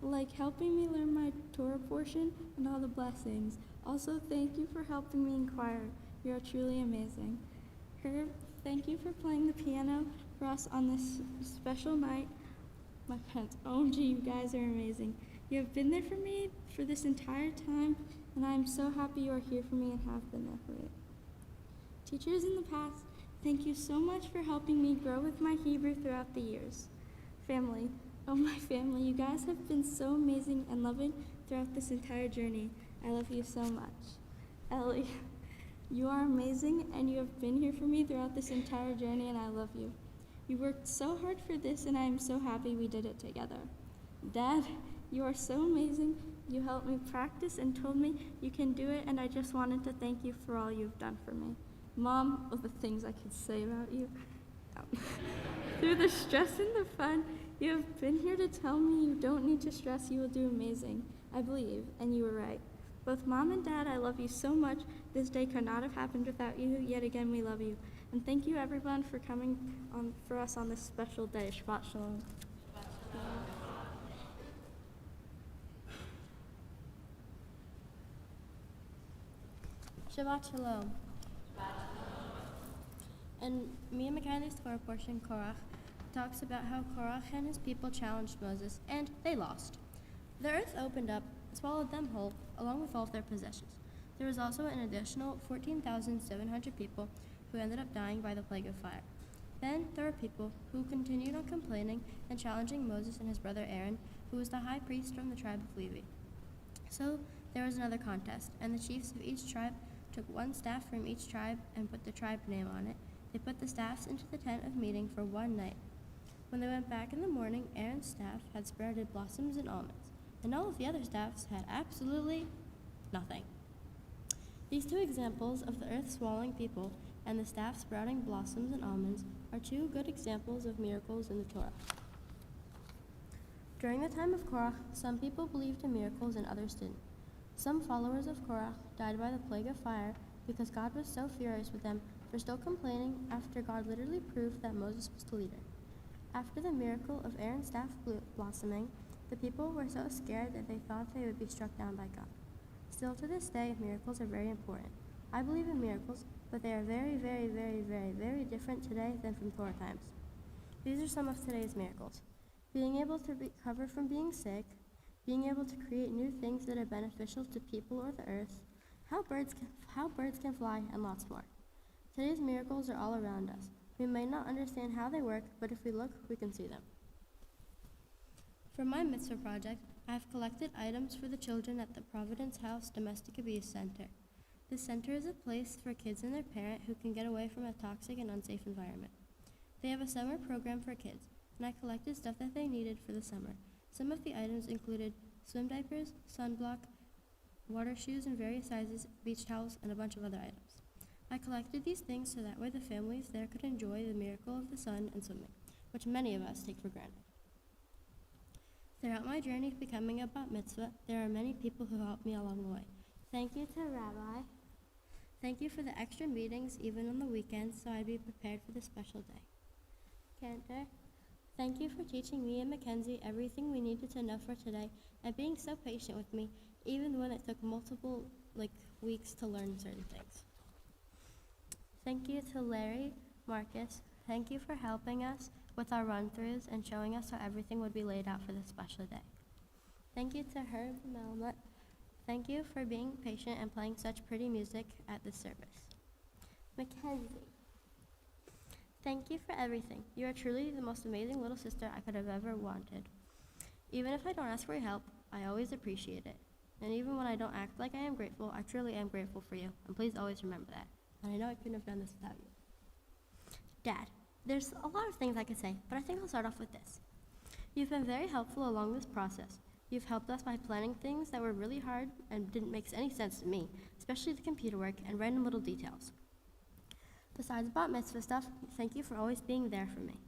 like helping me learn my Torah portion and all the blessings. Also, thank you for helping me in choir. You are truly amazing. Herb, thank you for playing the piano for us on this special night. My parents, OMG, you guys are amazing. You have been there for me for this entire time, and I am so happy you are here for me and have been there for it. Teachers in the past, thank you so much for helping me grow with my Hebrew throughout the years. Family, oh my family, you guys have been so amazing and loving throughout this entire journey. I love you so much. Ellie, you are amazing, and you have been here for me throughout this entire journey, and I love you. You worked so hard for this, and I am so happy we did it together. Dad, you are so amazing. You helped me practice and told me you can do it, and I just wanted to thank you for all you've done for me. Mom, of the things I could say about you. Through the stress and the fun, you have been here to tell me you don't need to stress, you will do amazing. I believe, and you were right. Both Mom and Dad, I love you so much. This day could not have happened without you. Yet again, we love you. And thank you, everyone, for coming for us on this special day. Shabbat Shalom. Shabbat Shalom. And me and Mackenzie's Torah portion, Korach, talks about how Korach and his people challenged Moses, and they lost. The earth opened up and swallowed them whole, along with all of their possessions. There was also an additional 14,700 people who ended up dying by the plague of fire. Then there were people who continued on complaining and challenging Moses and his brother Aaron, who was the high priest from the tribe of Levi. So there was another contest, and the chiefs of each tribe took one staff from each tribe and put the tribe name on it. They put the staffs into the tent of meeting for one night. When they went back in the morning, Aaron's staff had sprouted blossoms and almonds, and all of the other staffs had absolutely nothing. These two examples of the earth swallowing people and the staff sprouting blossoms and almonds are two good examples of miracles in the Torah. During the time of Korach, some people believed in miracles and others didn't. Some followers of Korach died by the plague of fire because God was so furious with them for still complaining after God literally proved that Moses was the leader. After the miracle of Aaron's staff blossoming, the people were so scared that they thought they would be struck down by God. Still to this day, miracles are very important. I believe in miracles, but they are very, very, very, very, very different today than from Torah times. These are some of today's miracles. being able to recover from being sick, being able to create new things that are beneficial to people or the earth, how birds can fly, and lots more. Today's miracles are all around us. We may not understand how they work, but if we look, we can see them. For my Mitzvah project, I have collected items for the children at the Providence House Domestic Abuse Center. This center is a place for kids and their parent who can get away from a toxic and unsafe environment. They have a summer program for kids, and I collected stuff that they needed for the summer. Some of the items included swim diapers, sunblock, water shoes in various sizes, beach towels, and a bunch of other items. I collected these things so that way the families there could enjoy the miracle of the sun and swimming, which many of us take for granted. Throughout my journey of becoming a bat mitzvah, there are many people who helped me along the way. Thank you to Rabbi. Thank you for the extra meetings, even on the weekends, so I'd be prepared for the special day. Cantor, thank you for teaching me and Mackenzie everything we needed to know for today and being so patient with me, even when it took multiple weeks to learn certain things. Thank you to Larry, Marcus. Thank you for helping us with our run-throughs and showing us how everything would be laid out for this special day. Thank you to Herb and Melmot. Thank you for being patient and playing such pretty music at this service. Mackenzie, thank you for everything. You are truly the most amazing little sister I could have ever wanted. Even if I don't ask for your help, I always appreciate it. And even when I don't act like I am grateful, I truly am grateful for you. And please always remember that. And I know I couldn't have done this without you. Dad, there's a lot of things I could say, but I think I'll start off with this. You've been very helpful along this process. You've helped us by planning things that were really hard and didn't make any sense to me, especially the computer work and random little details. Besides bat mitzvah stuff, thank you for always being there for me.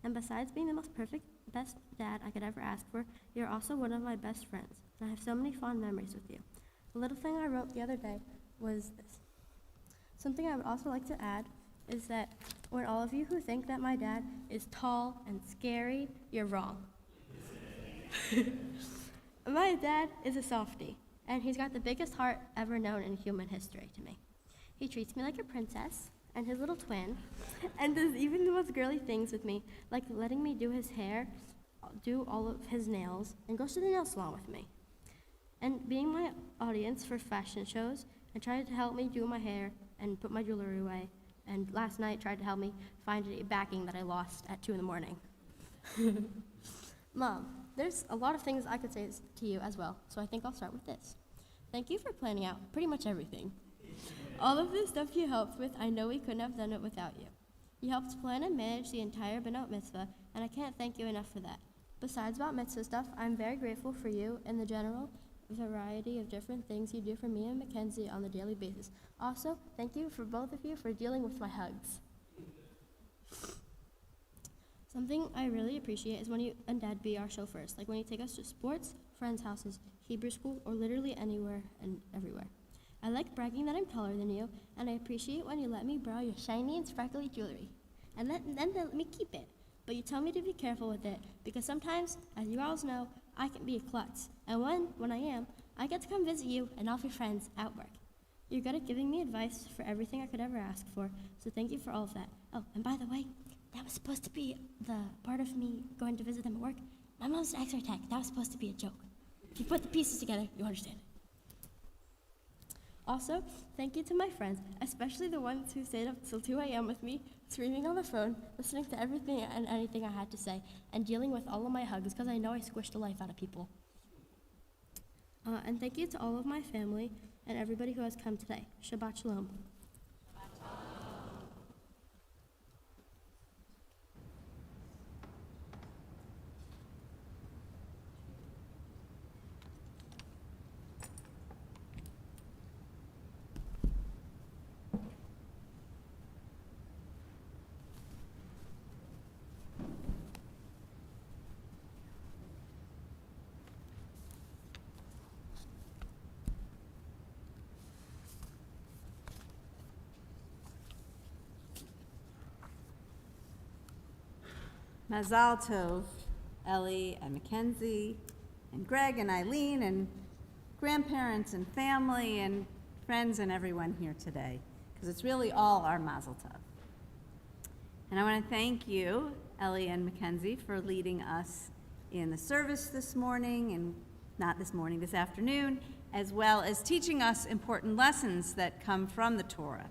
And besides being the most perfect, best dad I could ever ask for, you're also one of my best friends, and I have so many fond memories with you. A little thing I wrote the other day was this. Something I would also like to add is that when all of you who think that my dad is tall and scary, you're wrong. My dad is a softie, and he's got the biggest heart ever known in human history to me. He treats me like a princess and his little twin, and does even the most girly things with me, like letting me do his hair, do all of his nails, and goes to the nail salon with me. And being my audience for fashion shows, and tried to help me do my hair and put my jewelry away, and last night tried to help me find a backing that I lost at 2 a.m. Mom, there's a lot of things I could say to you as well, so I think I'll start with this. Thank you for planning out pretty much everything. All of the stuff you helped with, I know we couldn't have done it without you. You helped plan and manage the entire Benot Mitzvah, and I can't thank you enough for that. Besides Bat Mitzvah stuff, I'm very grateful for you and the general variety of different things you do for me and Mackenzie on a daily basis. Also, thank you for both of you for dealing with my hugs. Something I really appreciate is when you and Dad be our chauffeurs, like when you take us to sports, friends' houses, Hebrew school, or literally anywhere and everywhere. I like bragging that I'm taller than you, and I appreciate when you let me borrow your shiny and sparkly jewelry, and then let me keep it. But you tell me to be careful with it, because sometimes, as you all know, I can be a klutz, and when I am, I get to come visit you and all of your friends at work. You're good at giving me advice for everything I could ever ask for, so thank you for all of that. Oh, and by the way, that was supposed to be the part of me going to visit them at work. My mom's an X-ray tech. That was supposed to be a joke. If you put the pieces together, you understand it. Also, thank you to my friends, especially the ones who stayed up till 2 a.m. with me, screaming on the phone, listening to everything and anything I had to say, and dealing with all of my hugs, because I know I squished the life out of people. And thank you to all of my family and everybody who has come today. Shabbat Shalom. Maisel Tov, Ellie and Mackenzie, and Greg and Eileen, and grandparents and family and friends and everyone here today, because it's really all our Maisel Tov. And I want to thank you, Ellie and Mackenzie, for leading us in the service this morning, and not this morning, this afternoon, as well as teaching us important lessons that come from the Torah.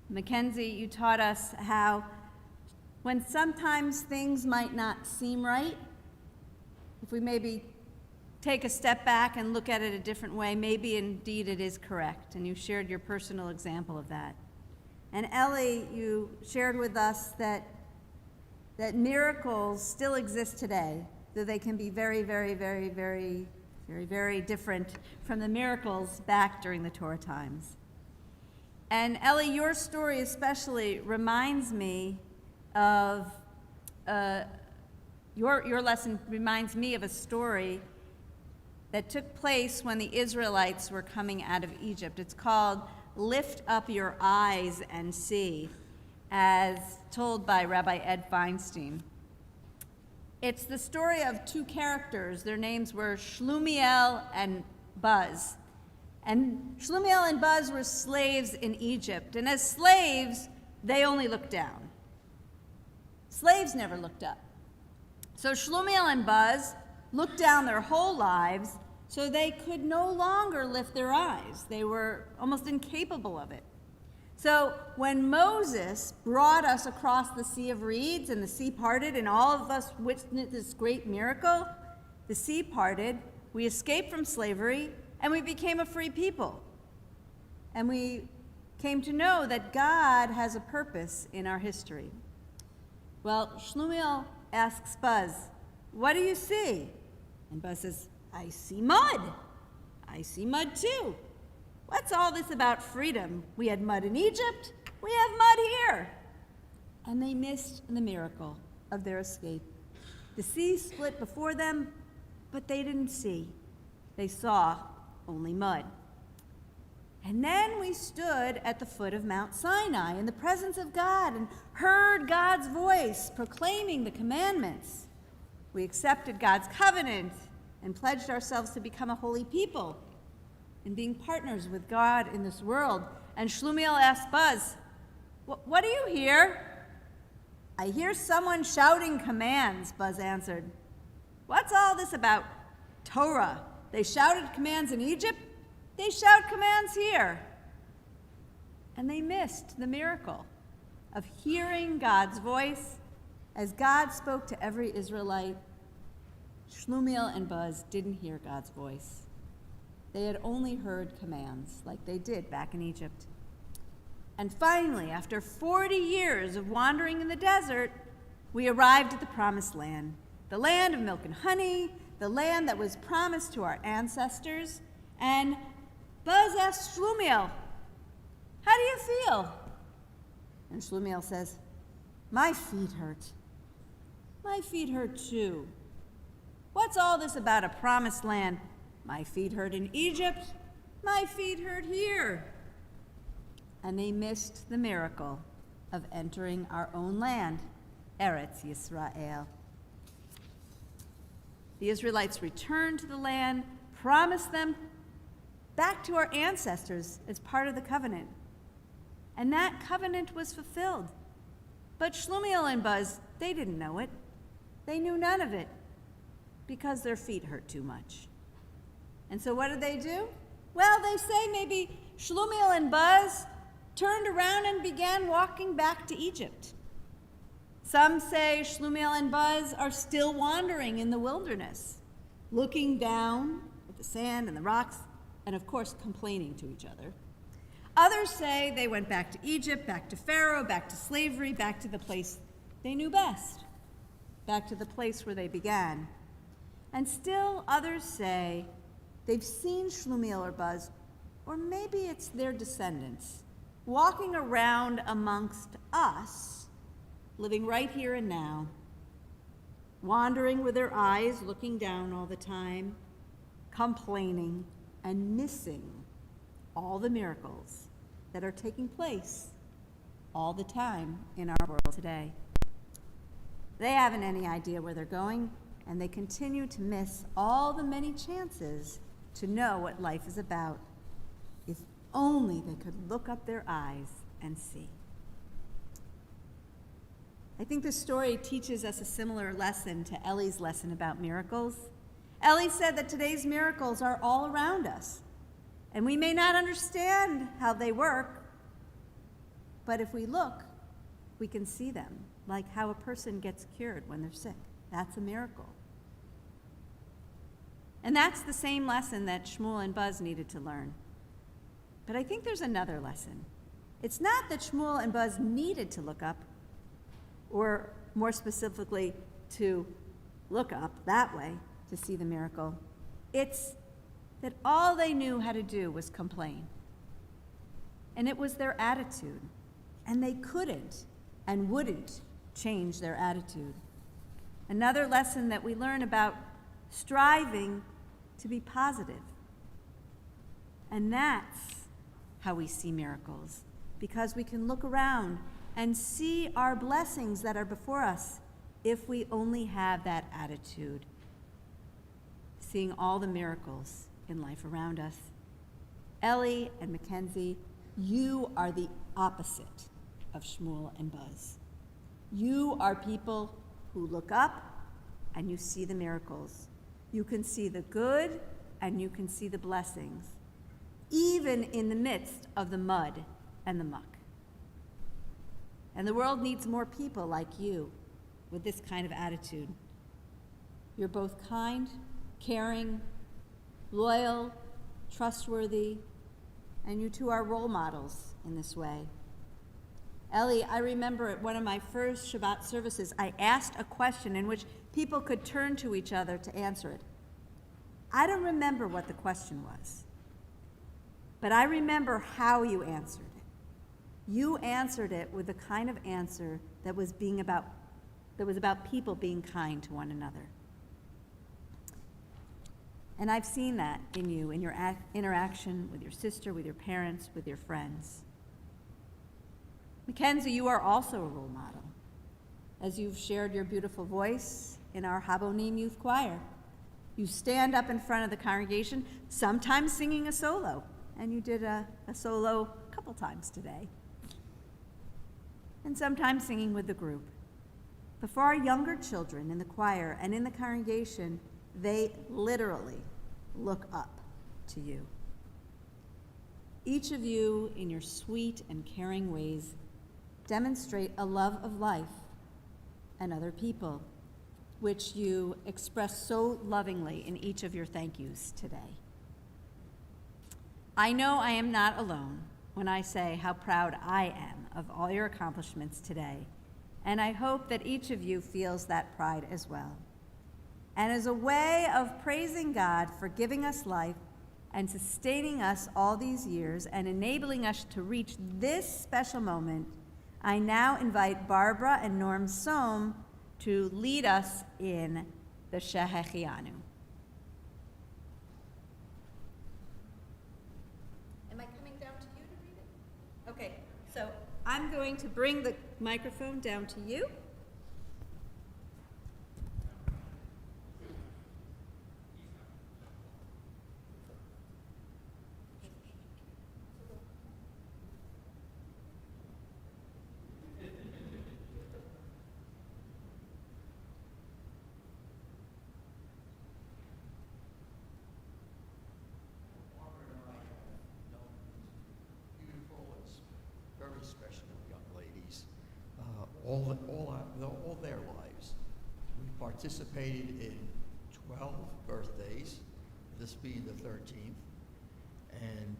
Mackenzie, you taught us how when sometimes things might not seem right, if we maybe take a step back and look at it a different way, maybe indeed it is correct, and you shared your personal example of that. And Ellie, you shared with us that miracles still exist today, though they can be very, very, very, very, very, very different from the miracles back during the Torah times. And Ellie, your story especially reminds me of, your lesson reminds me of a story that took place when the Israelites were coming out of Egypt. It's called Lift Up Your Eyes and See, as told by Rabbi Ed Feinstein. It's the story of two characters. Their names were Shlumiel and Buz. And Shlumiel and Buz were slaves in Egypt. And as slaves, they only looked down. Slaves never looked up. So Shlumiel and Buz looked down their whole lives, so they could no longer lift their eyes. They were almost incapable of it. So when Moses brought us across the Sea of Reeds and the sea parted and all of us witnessed this great miracle, the sea parted, we escaped from slavery, and we became a free people. And we came to know that God has a purpose in our history. Well, Shlumiel asks Buz, "What do you see?" And Buz says, "I see mud. I see mud too. What's all this about freedom? We had mud in Egypt. We have mud here." And they missed the miracle of their escape. The sea split before them, but they didn't see. They saw only mud. And then we stood at the foot of Mount Sinai in the presence of God and heard God's voice proclaiming the commandments. We accepted God's covenant and pledged ourselves to become a holy people and being partners with God in this world. And Shlumiel asked Buz, "What do you hear?" "I hear someone shouting commands," Buz answered. "What's all this about Torah? They shouted commands in Egypt. They shout commands here." And they missed the miracle of hearing God's voice as God spoke to every Israelite. Shlumiel and Buz didn't hear God's voice. They had only heard commands like they did back in Egypt. And finally, after 40 years of wandering in the desert, we arrived at the promised land, the land of milk and honey, the land that was promised to our ancestors. And Buz asked Shlumiel, "How do you feel?" And Shlumiel says, "My feet hurt. My feet hurt too. What's all this about a promised land? My feet hurt in Egypt. My feet hurt here." And they missed the miracle of entering our own land, Eretz Yisrael. The Israelites returned to the land, promised them back to our ancestors as part of the covenant. And that covenant was fulfilled. But Shlumiel and Buz, they didn't know it. They knew none of it because their feet hurt too much. And so what did they do? Well, they say maybe Shlumiel and Buz turned around and began walking back to Egypt. Some say Shlumiel and Buz are still wandering in the wilderness, looking down at the sand and the rocks, and of course complaining to each other. Others say they went back to Egypt, back to Pharaoh, back to slavery, back to the place they knew best, back to the place where they began. And still others say they've seen Shlumiel or Buz, or maybe it's their descendants, walking around amongst us, living right here and now, wandering with their eyes looking down all the time, complaining, and missing all the miracles that are taking place all the time in our world today. They haven't any idea where they're going, and they continue to miss all the many chances to know what life is about. If only they could look up their eyes and see. I think the story teaches us a similar lesson to Ellie's lesson about miracles. Ellie said that today's miracles are all around us, and we may not understand how they work, but if we look, we can see them, like how a person gets cured when they're sick. That's a miracle. And that's the same lesson that Shmuel and Buzz needed to learn. But I think there's another lesson. It's not that Shmuel and Buzz needed to look up, or more specifically, to look up that way to see the miracle. It's that all they knew how to do was complain. And it was their attitude. And they couldn't and wouldn't change their attitude. Another lesson that we learn about striving to be positive. And that's how we see miracles, because we can look around and see our blessings that are before us if we only have that attitude, seeing all the miracles in life around us. Ellie and Mackenzie, you are the opposite of Shmuel and Buzz. You are people who look up and you see the miracles. You can see the good and you can see the blessings, even in the midst of the mud and the muck. And the world needs more people like you with this kind of attitude. You're both kind, caring, loyal, trustworthy, and you two are role models in this way. Ellie, I remember at one of my first Shabbat services, I asked a question in which people could turn to each other to answer it. I don't remember what the question was, but I remember how you answered it. You answered it with the kind of answer that was about people being kind to one another. And I've seen that in you, in your interaction with your sister, with your parents, with your friends. Mackenzie, you are also a role model, as you've shared your beautiful voice in our Habonim Youth Choir. You stand up in front of the congregation, sometimes singing a solo, and you did a solo a couple times today, and sometimes singing with the group. But for our younger children in the choir and in the congregation, they literally look up to you. Each of you, in your sweet and caring ways, demonstrate a love of life and other people, which you express so lovingly in each of your thank yous today. I know I am not alone when I say how proud I am of all your accomplishments today, and I hope that each of you feels that pride as well. And as a way of praising God for giving us life and sustaining us all these years and enabling us to reach this special moment, I now invite Barbara and Norm Sohm to lead us in the Shehechianu. Am I coming down to you to read it? Okay, so I'm going to bring the microphone down to you. Very special young ladies, all their lives. We participated in 12 birthdays, this being the 13th, and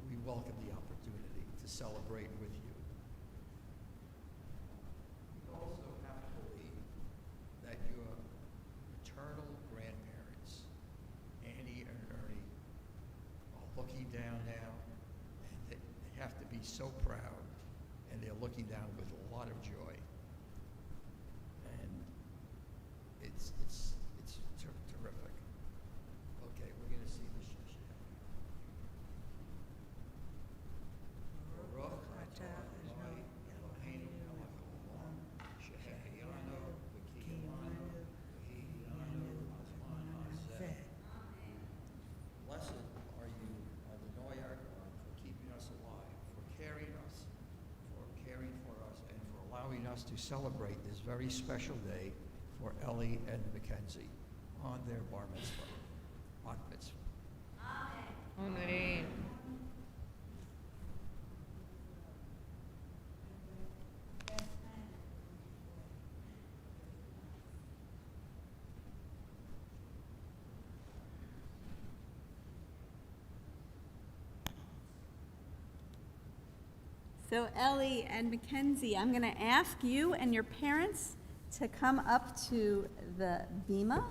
we welcome the opportunity to celebrate with you. We also have to believe that your maternal grandparents, Annie and Ernie, are looking down now, and they have to be so proud, and they're looking down with a lot of joy. And it's terrific. Okay, we're going to see the Shashia. Baruch atah Adonai Eloheinu melech haolam, shehechianu v'kiyanu v'hiyanu b'zman hazeh. Blessed are you, Adonai our God, for keeping us alive, for caring for us, and for allowing us us to celebrate this very special day for Ellie and Mackenzie on their bar mitzvah. Bar mitzvah. Amen. So Ellie and Mackenzie, I'm going to ask you and your parents to come up to the bima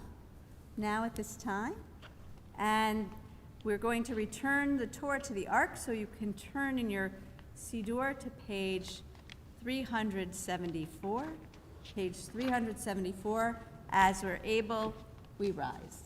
now at this time. And we're going to return the Torah to the ark, so you can turn in your Siddur to page 374. Page 374. As we're able, we rise.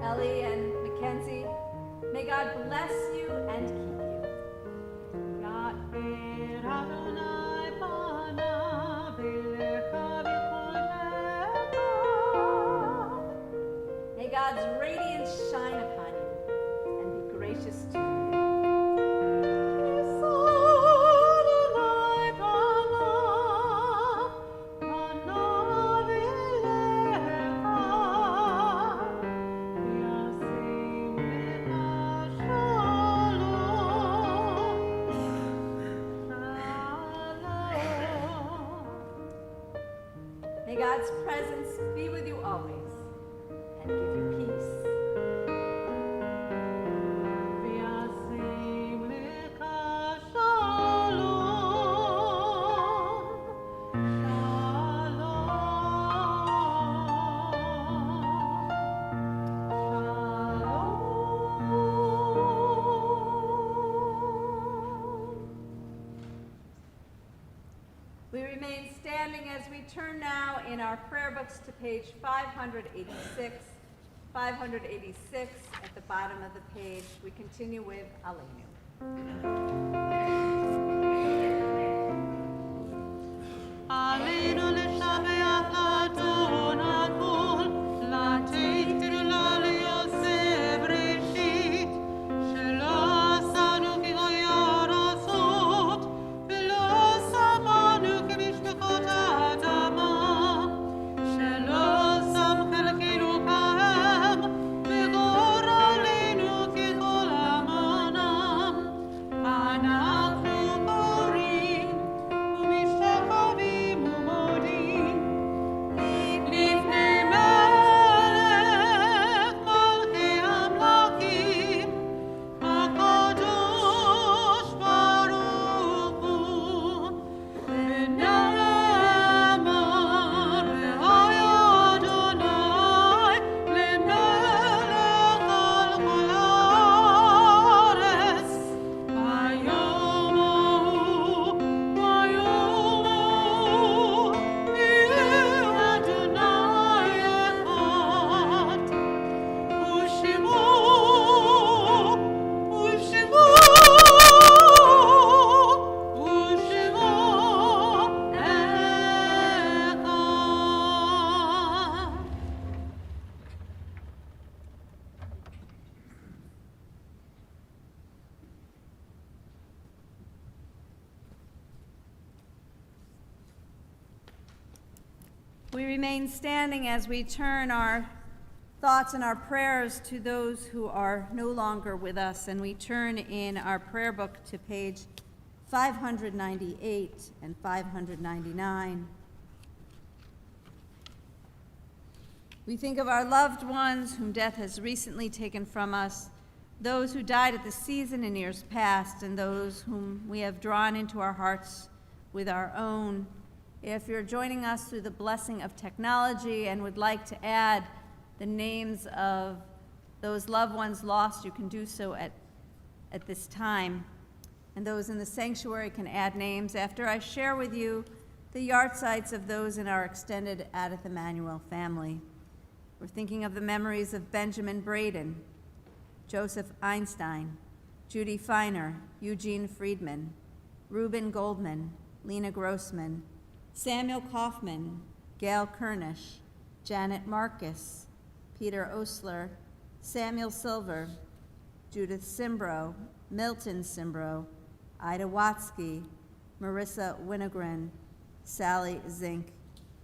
Ellie and Mackenzie, may God bless you and keep you. May God's radiance shine upon you and be gracious to you. May God's presence be with you always and give you peace. We remain standing as we turn now in our prayer books to page 586. 586 at the bottom of the page. We continue with Aleinu. Aleinu לשבח לאדון הכל, לתת תרומה ליוסף ראשית, שלא עשנו כגויה רזות, ולא שמנו כמשפחות האדמה, שלא שם חלקנו כהם, וגורלנו ככל עמנם. אנחנו קוראים ומשתחווים ומודים לפני מלך מלכי המלכים, הקדוש ברוך הוא. ונאמר והיה אדוני למלך על כל הארץ. ביום ההוא יהיו אדוני אחד, ושמעו אחד. We remain standing as we turn our thoughts and our prayers to those who are no longer with us, and we turn in our prayer book to page 598, and 599. We think of our loved ones whom death has recently taken from us, those who died at the season in years past, and those whom we have drawn into our hearts with our own. If you're joining us through the blessing of technology and would like to add the names of those loved ones lost, you can do so at this time. And those in the sanctuary can add names after I share with you the yard sites of those in our extended Adith Emanuel family. We're thinking of the memories of Benjamin Braden, Joseph Einstein, Judy Feiner, Eugene Friedman, Reuben Goldman, Lena Grossman, Samuel Kaufman, Gail Kernish, Janet Marcus, Peter Osler, Samuel Silver, Judith Simbro, Milton Simbro, Ida Watsky, Marissa Winogren, Sally Zink,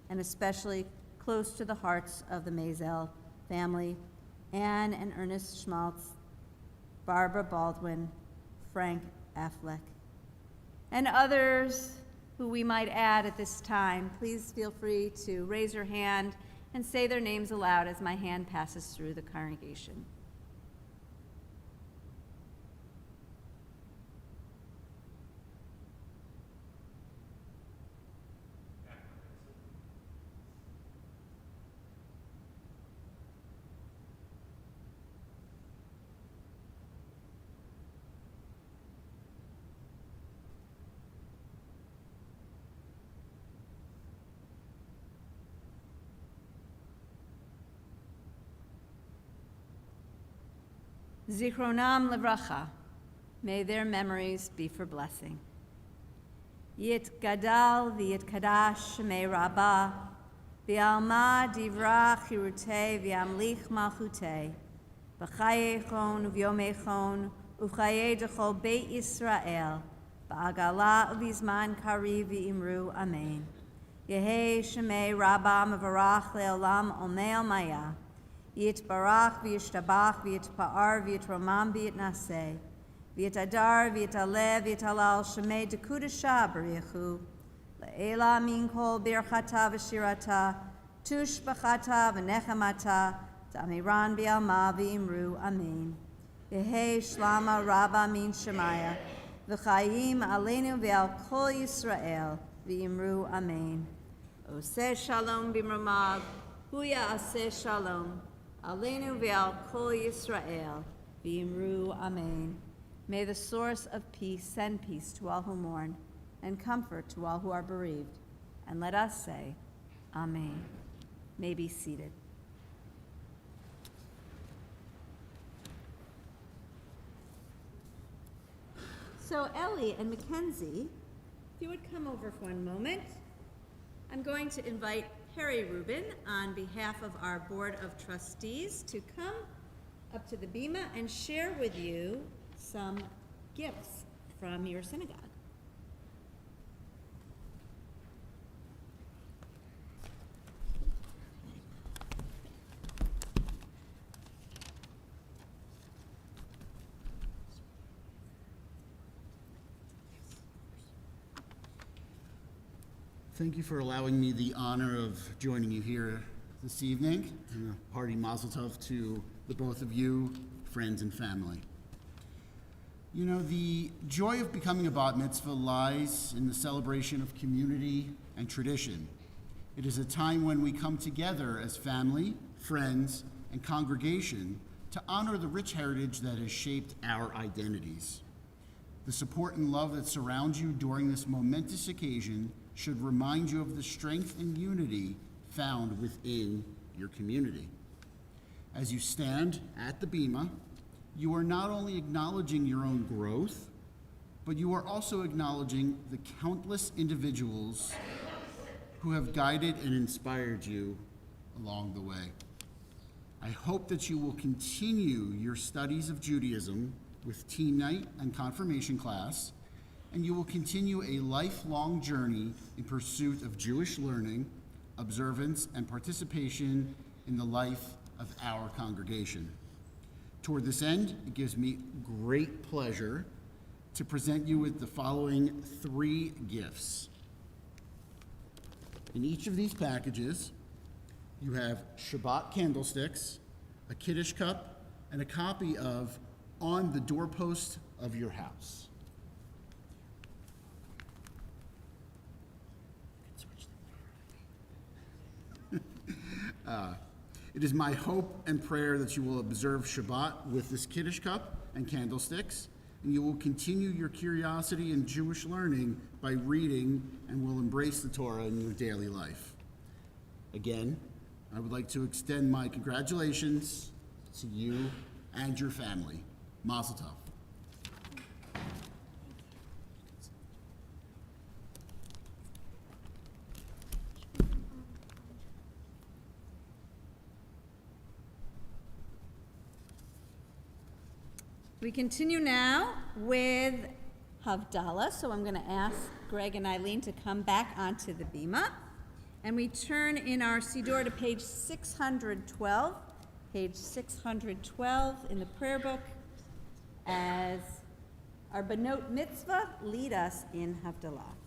and especially close to the hearts of the Maisel family, Anne and Ernest Schmaltz, Barbara Baldwin, Frank Affleck, and others who we might add at this time. Please feel free to raise your hand and say their names aloud as my hand passes through the congregation. Zichronam Livracha, may their memories be for blessing. Yit Gadal v'yit Kadash Shemei Rabbah, v'alma divra chirutei v'amlich malchutei, v'chayechon v'yomechon u'chaye dechol Beit Yisrael, ba'agala u'vizman kari v'imru amen. Yehei Shemei Rabbah mevarach le'olam omei maya. Yitbarach v'yishtabach v'yitpa'ar v'yitromam v'yitnaseh v'yitadar v'yitaleh v'yitalal shemei dekudasha b'richu le'ela min kol birchata v'shirata tush b'chata v'nechamata ta'amiran b'alma v'imru amen. Yehei shlama rabba min shemaya v'chayim aleinu v'al kol Yisrael v'imru amen. Oseh shalom b'mramav huya aseh shalom Aleinu ve'al kol Yisrael, v'imru amen. May the source of peace send peace to all who mourn and comfort to all who are bereaved. And let us say, amen. May be seated. So Ellie and Mackenzie, if you would come over for one moment, I'm going to invite Harry Rubin, on behalf of our Board of Trustees, to come up to the bima and share with you some gifts from your synagogue. Thank you for allowing me the honor of joining you here this evening, and a hearty Maisel Tov to the both of you, friends and family. You know, the joy of becoming a bat mitzvah lies in the celebration of community and tradition. It is a time when we come together as family, friends, and congregation to honor the rich heritage that has shaped our identities. The support and love that surrounds you during this momentous occasion should remind you of the strength and unity found within your community. As you stand at the bima, you are not only acknowledging your own growth, but you are also acknowledging the countless individuals who have guided and inspired you along the way. I hope that you will continue your studies of Judaism with teen night and confirmation class, and you will continue a lifelong journey in pursuit of Jewish learning, observance, and participation in the life of our congregation. Toward this end, it gives me great pleasure to present you with the following 3 gifts. In each of these packages, you have Shabbat candlesticks, a Kiddush cup, and a copy of On the Doorpost of Your House. It is my hope and prayer that you will observe Shabbat with this Kiddush cup and candlesticks, and you will continue your curiosity in Jewish learning by reading and will embrace the Torah in your daily life. Again, I would like to extend my congratulations to you and your family. Mazel tov. We continue now with Havdalah, so I'm going to ask Greg and Eileen to come back onto the bima. And we turn in our Siddur to page 612, page 612 in the prayer book, as our Benot Mitzvah lead us in Havdalah.